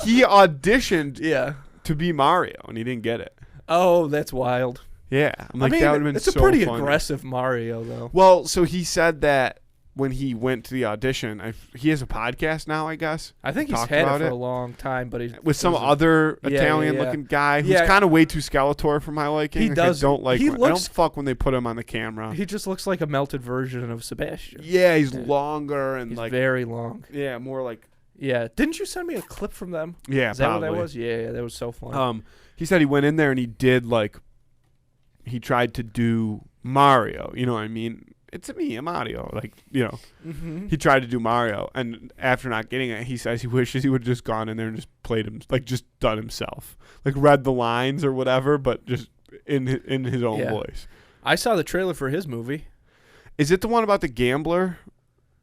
He auditioned Yeah. to be Mario, and he didn't get it. Oh, that's wild. Yeah, I'm like I mean, that would have been it's so a pretty funny. aggressive Mario, though. Well, so he said that when he went to the audition, he has a podcast now, I guess. I think he's Talked had it about for it. a long time, but he's With some there's a- other Yeah, Italian-looking guy who's Yeah. kind of way too Skeletor for my liking. He Like, does- I don't like. he I looks- don't fuck when they put him on the camera. He just looks like a melted version of Sebastian. Yeah, he's Yeah. longer and He's like very long. yeah, more like Yeah. Didn't you send me a clip from them? yeah. Is that probably. what that was? Yeah, that was so fun. He said he went in there and he did like he tried to do Mario. You know what I mean? It's me, I'm Mario. Like, you know, Mm-hmm. he tried to do Mario, and after not getting it, he says he wishes he would have just gone in there and just played him, like just done himself, like read the lines or whatever, but just in his own Yeah. voice. I saw the trailer for his movie. Is it the one about the gambler?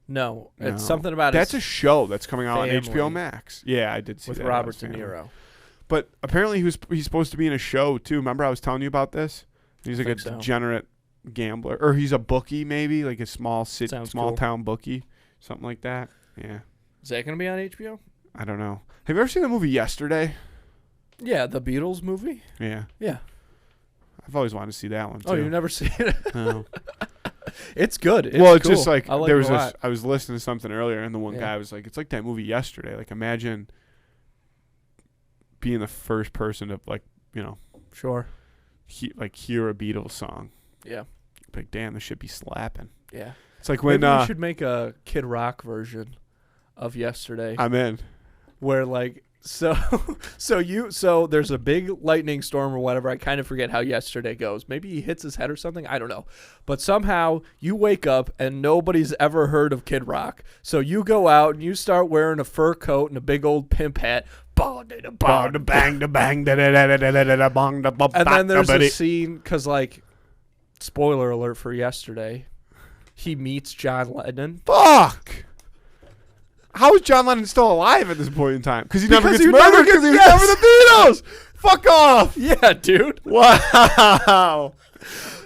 No, No. it's something about That's a his show that's coming out on HBO family. Max. Yeah, I did see with that. Robert De Family. Niro. But apparently he's supposed to be in a show too. Remember I was telling you about this? He's like a think so. degenerate gambler, or he's a bookie maybe, like a small Sounds small cool. town bookie, something like that. Yeah, Is that going to be on HBO? I don't know. Have you ever seen the movie Yesterday? Yeah, the Beatles movie. Yeah, Yeah. I've always wanted to see that one too. Oh, you've never seen it? No. It's good. It's Well, it's cool. just like I like there it was a this. lot. I was listening to something earlier, and the one Yeah. guy was like, "It's like that movie Yesterday." Like, imagine being the first person to like, you know, Sure. hear a Beatles song. Yeah. Like, damn, this should be slapping. Yeah. It's like when Maybe we should make a Kid Rock version of Yesterday, I'm in. where like so there's a big lightning storm or whatever. I kind of forget how Yesterday goes. Maybe he hits his head or something. I don't know. But somehow you wake up and nobody's ever heard of Kid Rock. So you go out and you start wearing a fur coat and a big old pimp hat. And then there's a scene because like spoiler alert for yesterday, he meets John Lennon. Fuck. How is John Lennon still alive at this point in time? Because he never gets he murdered never because he was gets- never the Beatles. Fuck off. Yeah, dude. Wow.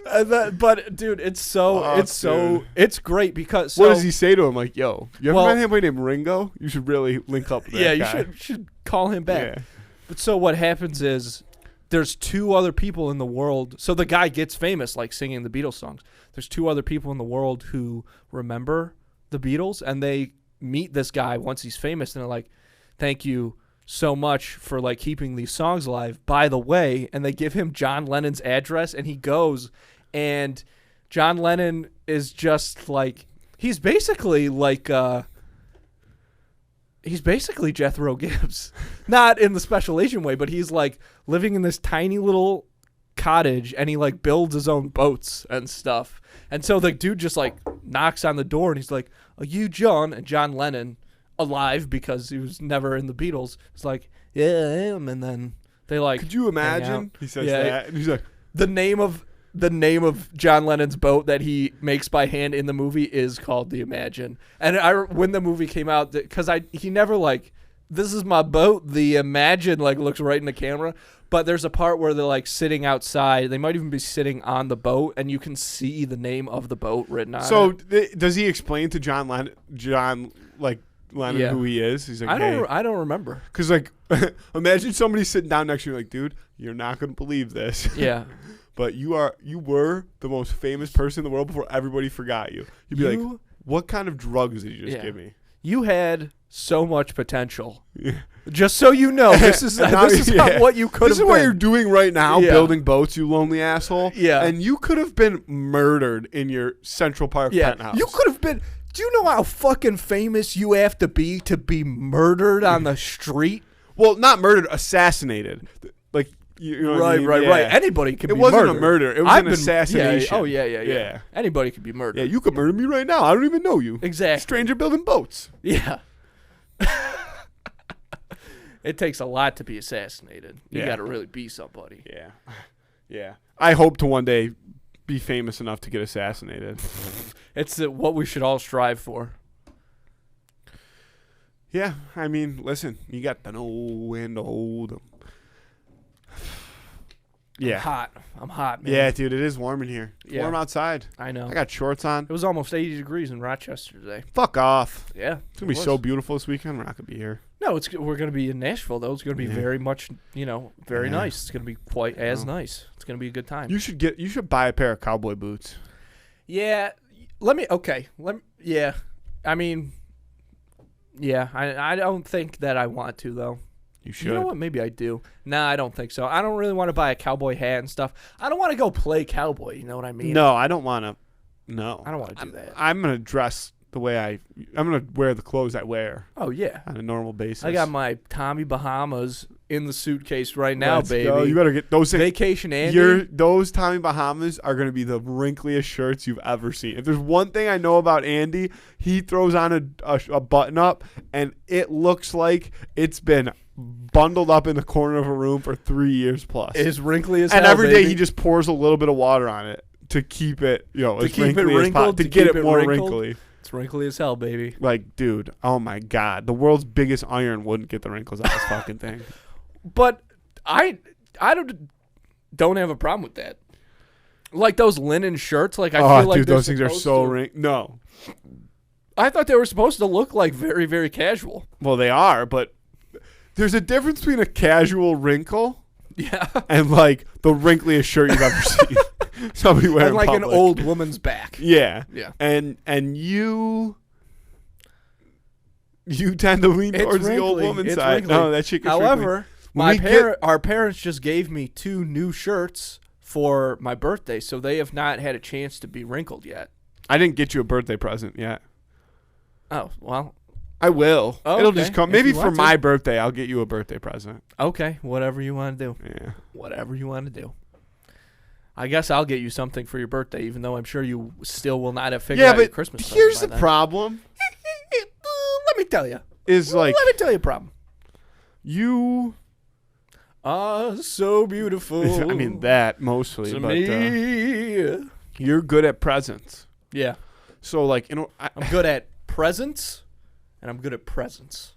But dude, it's great because. What does he say to him? Like, yo, you ever Well- met anybody named Ringo? You should really link up with that You guy. should call him back. Yeah. But so what happens is there's two other people in the world. So the guy gets famous like singing the Beatles songs. There's two other people in the world who remember the Beatles, and they meet this guy once he's famous, and they're like, "Thank you so much for like keeping these songs alive. By the way," and they give him John Lennon's address, and he goes, and John Lennon is just like he's basically Jethro Gibbs. Not in the special Asian way, but he's like living in this tiny little cottage, and he like builds his own boats and stuff. And so the dude just like knocks on the door, and he's like, "Are you John?" And John Lennon, alive because he was never in the Beatles, is like, "Yeah, I am." And then they like, Could you imagine? He says that, and he's like, the name of John Lennon's boat that he makes by hand in the movie is called the Imagine. And when the movie came out, because he never like, "This is my boat, the Imagine," like looks right in the camera. But there's a part where they're like sitting outside. They might even be sitting on the boat, and you can see the name of the boat written on it. Does he explain to John Lennon Yeah. who he is? He's like, I don't remember. Because like, imagine somebody sitting down next to you like, dude, you're not gonna believe this. Yeah. But you were the most famous person in the world before everybody forgot you. You'd be like, what kind of drugs did you just give me? You had so much potential. Yeah. Just so you know, this is not what you could have This is been. what you're doing right now, Yeah. building boats, you lonely asshole. Yeah. And you could have been murdered in your Central Park penthouse. You could have been. Do you know how fucking famous you have to be murdered on the street? Well, not murdered, assassinated. Like, you know what I mean? Right. Yeah. Anybody can be It wasn't murdered. a murder. It was an assassination. Yeah. Anybody could be murdered. Yeah, you could murder me right now. I don't even know you. Exactly. Stranger building boats. Yeah. It takes a lot to be assassinated. You Yeah. got to really be somebody. Yeah. Yeah. I hope to one day be famous enough to get assassinated. It's what we should all strive for. Yeah. I mean, listen, you got to know when to hold 'em. Yeah. I'm hot, man. Yeah, dude, it is warm in here. It's Yeah. warm outside. I know. I got shorts on. It was almost 80 degrees in Rochester today. Fuck off. Yeah. It's going to be so beautiful this weekend. We're not going to be here. No, we're going to be in Nashville, though. It's going to be very much, very Yeah. nice. It's going to be quite as nice. It's going to be a good time. You should buy a pair of cowboy boots. Yeah. Yeah. I mean, yeah. I don't think that I want to, though. You should. You know what? Maybe I do. Nah, I don't think so. I don't really want to buy a cowboy hat and stuff. I don't want to go play cowboy. You know what I mean? No, I don't want to. No. I don't want to do that. I'm going to dress the way I'm going to wear the clothes I wear Oh, yeah. on a normal basis. I got my Tommy Bahamas in the suitcase right now, Let's baby. go. You better get those. Vacation Andy. Those Tommy Bahamas are going to be the wrinkliest shirts you've ever seen. If there's one thing I know about Andy, he throws on a button up, and it looks like it's been bundled up in the corner of a room for 3 years plus. It's wrinkly as and hell, every day baby. he just pours a little bit of water on it to keep it, as keep it wrinkly as wrinkled, possible, to to get keep it it more wrinkled. wrinkly. It's wrinkly as hell, baby. Like, dude, oh my God, the world's biggest iron wouldn't get the wrinkles out of this fucking thing. But I don't have a problem with that. Like those linen shirts, like I feel like dude, they're those things are supposed so to- No, I thought they were supposed to look like very, very casual. well they are, but there's a difference between a casual wrinkle Yeah. and like the wrinkliest shirt you've ever seen. Somebody wearing And like an public. old woman's back. Yeah. Yeah. And you tend to lean It's towards the old wrinkly. woman It's side. wrinkly. No, that shit gets However, wrinkly. our parents just gave me 2 new shirts for my birthday, so they have not had a chance to be wrinkled yet. I didn't get you a birthday present yet. Oh, well, I will. Oh, It'll okay. just come. If Maybe you for want to. my birthday, I'll get you a birthday present. okay, whatever you want to do. Yeah. Whatever you want to do. I guess I'll get you something for your birthday, even though I'm sure you still will not have figured out your Christmas present here's by the then. problem. Let me tell you. Is like Let me tell you a problem. you. Ah, so beautiful. I mean that mostly, to but me. You're good at presents. Yeah. So, like, I'm good at presents, and I'm good at presents.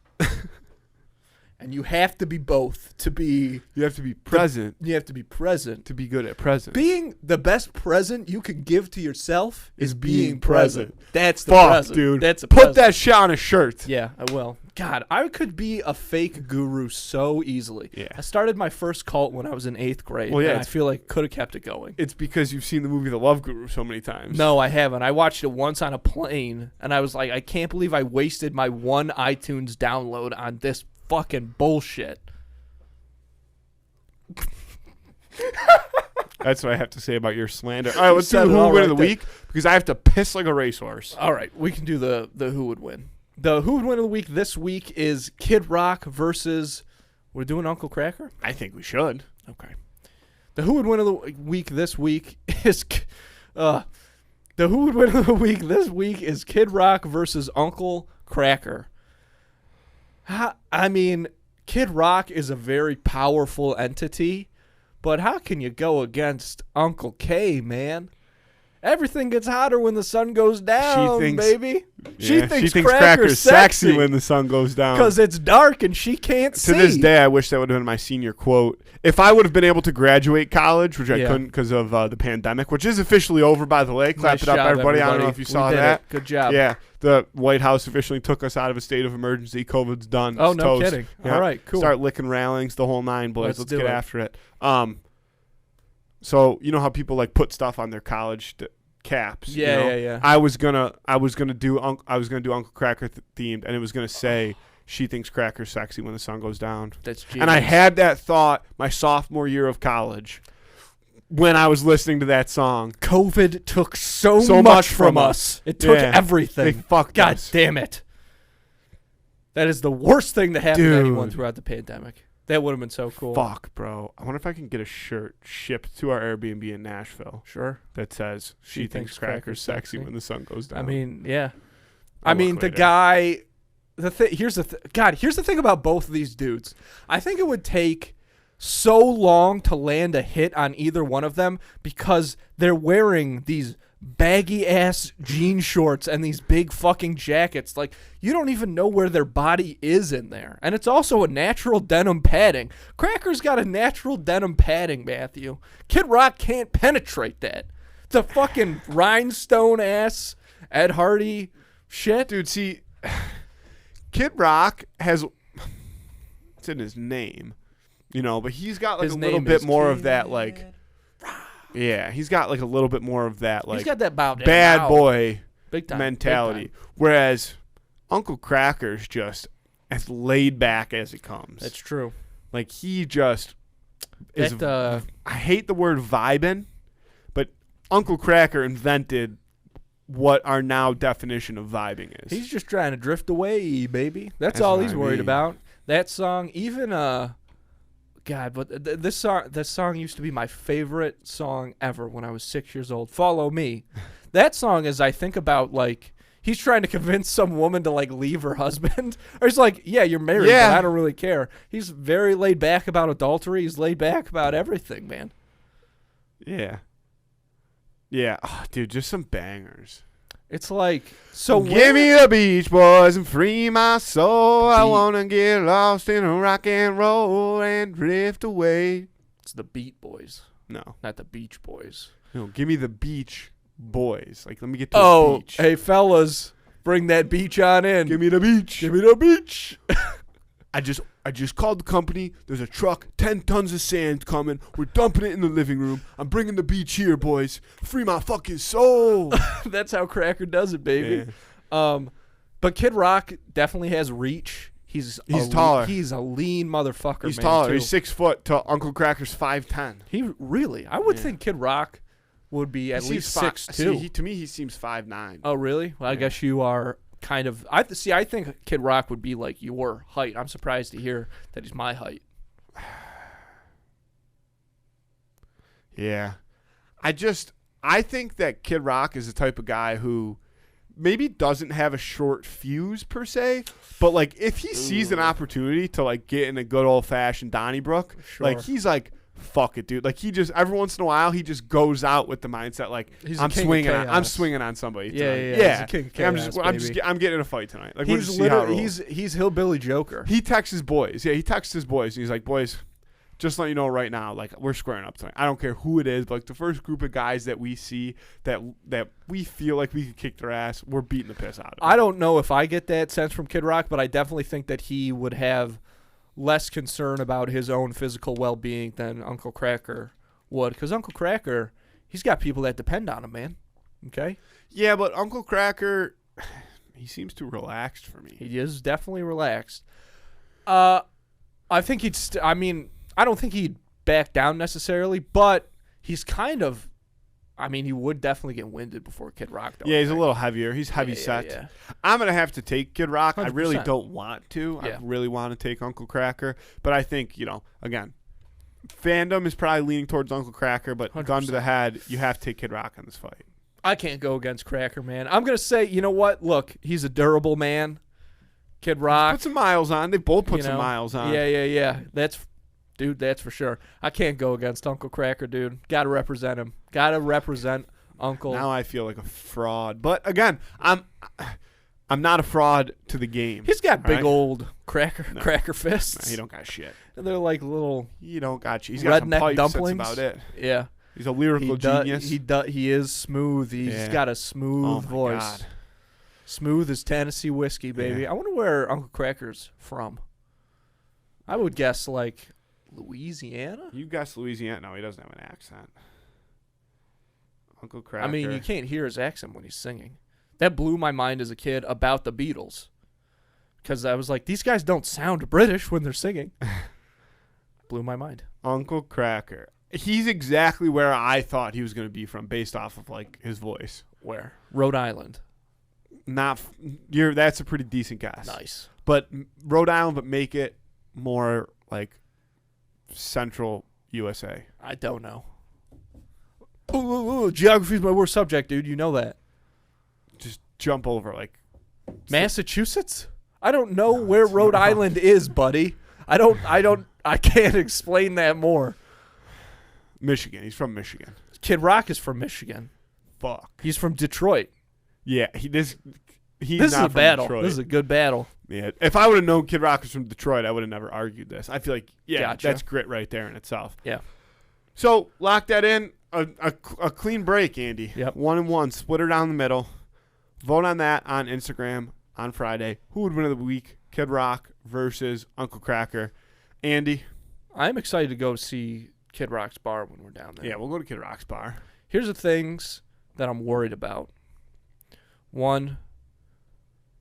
And you have to be both to be... You have to be present. You have to be present. To be good at presents. Being the best present you can give to yourself is being present. That's the Fuck, present. dude. That's a Put present. that shit on a shirt. Yeah, I will. God, I could be a fake guru so easily. Yeah. I started my first cult when I was in 8th grade, Well, yeah, and I feel like could have kept it going. It's because you've seen the movie The Love Guru so many times. No, I haven't. I watched it once on a plane, and I was like, I can't believe I wasted my one iTunes download on this fucking bullshit. That's what I have to say about your slander. All right, let's do said the it Who all Would Win right of the Week because I have to piss like a racehorse. All right, we can do the Who Would Win. The Who Would Win of the Week this week is Kid Rock versus... We're doing Uncle Kracker? I think we should. Okay. The Who Would Win of the Week this week is... the Who Would Win of the Week this week is Kid Rock versus Uncle Kracker. I mean, Kid Rock is a very powerful entity, but how can you go against Uncle K, man? Everything gets hotter when the sun goes down, baby. She thinks Cracker's sexy when the sun goes down. Because it's dark and she can't see. To this day, I wish that would have been my senior quote. If I would have been able to graduate college, which I couldn't because of the pandemic, which is officially over, by the way. Clap it up, everybody. I don't know if you saw that. Good job. Yeah. The White House officially took us out of a state of emergency. COVID's done. Oh, it's no toast. kidding. Yeah. All right, cool. Start licking railings, the whole nine, boys. Let's do get it. after it. So you know how people like put stuff on their college caps? Yeah, you know? yeah. I was gonna do Uncle Kracker themed, and it was gonna say she thinks Cracker's sexy when the sun goes down. That's genius. And I had that thought my sophomore year of college when I was listening to that song. COVID took so much from us. It took everything. They fucked God us. damn it. That is the worst thing that happened to anyone throughout the pandemic. That would have been so cool. Fuck, bro. I wonder if I can get a shirt shipped to our Airbnb in Nashville. Sure. That says she thinks Cracker's sexy when the sun goes down. I mean, yeah. I'll I mean, look the later. guy. Here's the thing about both of these dudes. I think it would take so long to land a hit on either one of them because they're wearing these baggy ass jean shorts and these big fucking jackets. Like, you don't even know where their body is in there. And it's also a natural denim padding. Cracker's got a natural denim padding, Matthew. Kid Rock can't penetrate that. The fucking rhinestone ass Ed Hardy shit. Dude, see, Kid Rock has it's in his name, you know, but he's got like His a little name bit is more of Kid that, like, yeah, he's got like a little bit more of that, like, He's got that bad boy big time mentality. big time. Whereas Uncle Cracker's just as laid back as it comes. That's true. Like, he just is. That, I hate the word vibing, but Uncle Kracker invented what our now definition of vibing is. He's just trying to drift away, baby. That's That's all what he's I worried mean. about. That song, even God, but this song used to be my favorite song ever when I was 6 years old. Follow Me. That song is, I think about, like, he's trying to convince some woman to, like, leave her husband. Or he's like, yeah, you're married, Yeah. but I don't really care. He's very laid back about adultery. He's laid back about everything, man. Yeah. Yeah. Oh, dude, just some bangers. It's like, so give me the Beach Boys and free my soul. I Beat. want to get lost in a rock and roll and drift away. It's the Beat Boys, No. not the Beach Boys. No, give me the Beach Boys. Like, let me get to the beach. Hey, fellas, bring that beach on in. Give me the beach. Give me the beach. I just called the company. There's a truck, 10 tons of sand coming. We're dumping it in the living room. I'm bringing the beach here, boys. Free my fucking soul. That's how Cracker does it, baby. Yeah. But Kid Rock definitely has reach. He's taller. He's a lean motherfucker. He's man, taller. too. He's 6 foot. To Uncle Cracker's 5'10". He really. I would Yeah. think Kid Rock would be at He least seems 6'2". To me, he seems 5'9". Oh, really? Well, I Yeah. guess you are kind of. I think Kid Rock would be like your height. I'm surprised to hear that he's my height. Yeah. I think that Kid Rock is the type of guy who maybe doesn't have a short fuse per se, but like if he sees an opportunity to like get in a good old fashioned Donnybrook, Sure. like he's like fuck it, dude. Like he just every once in a while he just goes out with the mindset like He's I'm swinging on somebody. Yeah, tonight. yeah. He's a king of chaos, I'm getting in a fight tonight. Like he's literally he's hillbilly Joker. He texts his boys. Yeah, he texts his boys and he's like, boys, just let you know right now, like we're squaring up tonight. I don't care who it is, but like the first group of guys that we see that we feel like we could kick their ass, we're beating the piss out of them. I don't know if I get that sense from Kid Rock, but I definitely think that he would have less concern about his own physical well-being than Uncle Kracker would, because Uncle Kracker, he's got people that depend on him, man. Okay? Yeah, but Uncle Kracker, he seems too relaxed for me. He is definitely relaxed. I think I don't think he'd back down necessarily, but he's kind of, he would definitely get winded before Kid Rock. Yeah, he's a little heavier. He's heavy set. Yeah. I'm going to have to take Kid Rock. 100%. I really don't want to. Yeah. I really want to take Uncle Kracker. But I think, again, fandom is probably leaning towards Uncle Kracker, but 100%. gun to the head, you have to take Kid Rock in this fight. I can't go against Kracker, man. I'm going to say, you know what? Look, he's a durable man. Kid Rock. Put some miles on. They both put some miles on. Yeah. That's for sure. I can't go against Uncle Kracker, dude. Got to represent him. Got to represent Uncle. Now I feel like a fraud. But again, I'm not a fraud to the game. He's got big right? old cracker fists. No, he don't got shit. And they're like little He don't got shit. He's got some redneck pipes. dumplings. That's about it. Yeah. He's a lyrical genius. He is smooth. He's got a smooth voice. God. Smooth as Tennessee whiskey, baby. Yeah. I wonder where Uncle Cracker's from. I would guess like Louisiana. You guess Louisiana. No, he doesn't have an accent. Uncle Kracker. I mean, you can't hear his accent when he's singing. That blew my mind as a kid about the Beatles. Because I was like, these guys don't sound British when they're singing. Blew my mind. Uncle Kracker. He's exactly where I thought he was going to be from based off of like his voice. Where? Rhode Island. That's a pretty decent guess. Nice. But Rhode Island, but make it more like central USA. I don't know. Ooh, geography's my worst subject, dude. You know that. Just jump over like Massachusetts? I don't know where Rhode Island is, buddy. I can't explain that more. Michigan. He's from Michigan. Kid Rock is from Michigan. Fuck. He's from Detroit. Yeah, this is a battle. Detroit. This is a good battle. Yeah, if I would have known Kid Rock was from Detroit, I would have never argued this. I feel like, Gotcha. That's grit right there in itself. Yeah. So, lock that in. A clean break, Andy. Yep. 1-1. Split her down the middle. Vote on that on Instagram on Friday. Who would win of the week? Kid Rock versus Uncle Kracker. Andy? I'm excited to go see Kid Rock's bar when we're down there. Yeah, we'll go to Kid Rock's bar. Here's the things that I'm worried about. One,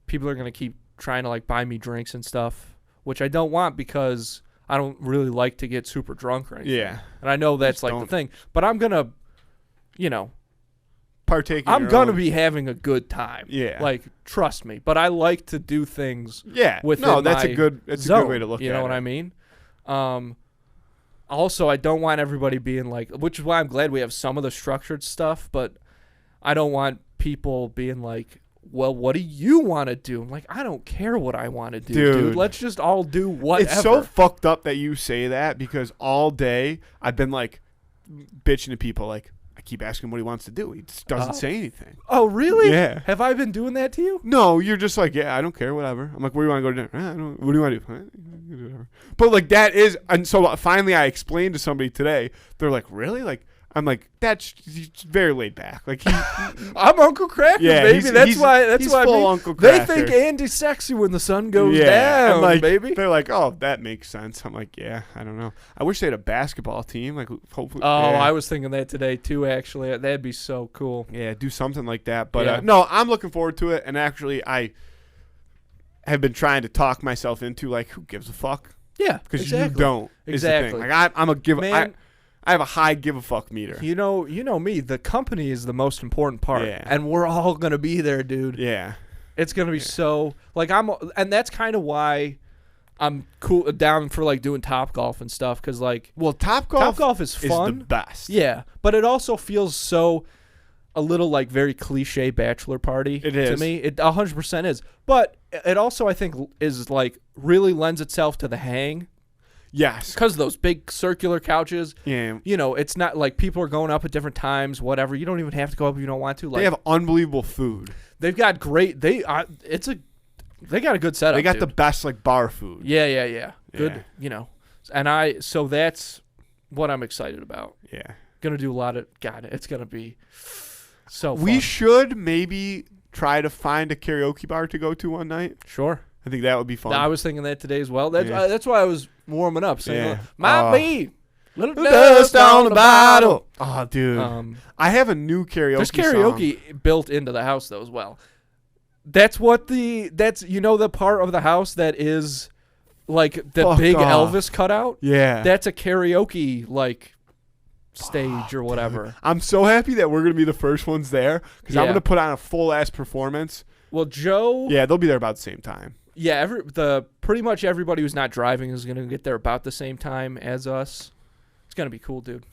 people are going to keep trying to like buy me drinks and stuff, which I don't want because I don't really like to get super drunk or anything. Yeah. And I know that's like the thing. But I'm going to, partake in I'm going to be having a good time. Yeah. Like, trust me. But I like to do things within that's my a good way to look at it. You know what I mean? Also, I don't want everybody being like, which is why I'm glad we have some of the structured stuff, but I don't want people being like, well, what do you want to do? I'm like, I don't care what I want to do, dude. Let's just all do whatever. It's so fucked up that you say that because all day I've been like bitching to people like, I keep asking him what he wants to do. He just doesn't say anything. Oh, really? Yeah. Have I been doing that to you? No, you're just like, I don't care, whatever. I'm like, where do you want to go to dinner? What do you want to do? Whatever. But like that is, and so finally I explained to somebody today. They're like, really? Like, I'm like, that's very laid back. Like I'm Uncle Kracker, baby. That's why full Uncle Kracker. They think Andy's sexy when the sun goes down, like, baby. They're like, oh, that makes sense. I'm like, yeah, I don't know. I wish they had a basketball team. Like, hopefully. Oh, I was thinking that today too. Actually, that'd be so cool. Yeah, do something like that. But no, I'm looking forward to it. And actually, I have been trying to talk myself into like, who gives a fuck? Yeah, because you don't. Exactly. Is the thing. Like I'm a give. Man, I have a high give a fuck meter. You know me. The company is the most important part, and we're all gonna be there, dude. Yeah, it's gonna be so like and that's kind of why I'm cool down for like doing Topgolf and stuff because like Topgolf is fun, is the best. Yeah, but it also feels so a little like very cliche bachelor party. It is to me. It 100% is, but it also I think is like really lends itself to the hang. Yes. Because of those big circular couches. Yeah. You know, it's not like people are going up at different times, whatever. You don't even have to go up if you don't want to. Like, They have unbelievable food. they've got great. They got a good setup. They got dude. the best like bar food. Yeah. Good. Yeah. You know, so that's what I'm excited about. Yeah. Gonna do a lot of. God, it's gonna be so. Fun. We should maybe try to find a karaoke bar to go to one night. Sure. I think that would be fun. I was thinking that today as well. That's Yeah. that's why I was warming up. Saying, Yeah. might be little Dust on the bottle. Oh, dude. I have a new karaoke There's song. karaoke built into the house though as well. That's the part of the house that is like the Fuck big off. Elvis cutout. Yeah. That's a karaoke like stage or whatever. I'm so happy that we're going to be the first ones there because I'm Yeah. going to put on a full-ass performance. Well, Joe. Yeah, they'll be there about the same time. Yeah, pretty much everybody who's not driving is gonna get there about the same time as us. It's gonna be cool, dude.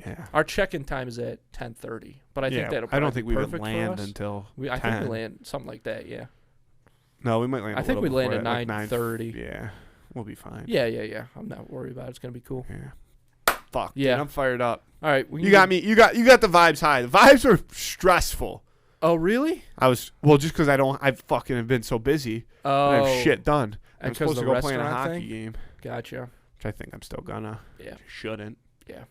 Yeah. Our check-in time is at 10:30, but I think that'll. I don't probably think be we would perfect for land us. until I 10. think we land something like that. Yeah. No, we might land. I think we land at like 9:30. Yeah, we'll be fine. Yeah. I'm not worried about it. It's gonna be cool. Yeah. Fuck. Yeah. Dude, I'm fired up. All right. You got me. You got the vibes high. The vibes were stressful. Oh, really? I was just because I fucking have been so busy. Oh. I have shit done. And I'm supposed to the go play in a restaurant hockey thing? game, Gotcha. which I think I'm still gonna. Yeah. Shouldn't. Yeah.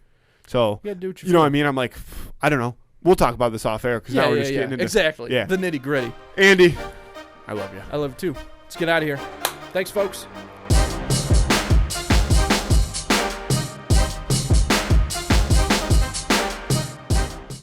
So You gotta do what you know what I mean? I'm like, I don't know. We'll talk about this off air because now we're just getting into exactly. Yeah. The nitty gritty. Andy. I love you. I love it too. Let's get out of here. Thanks, folks.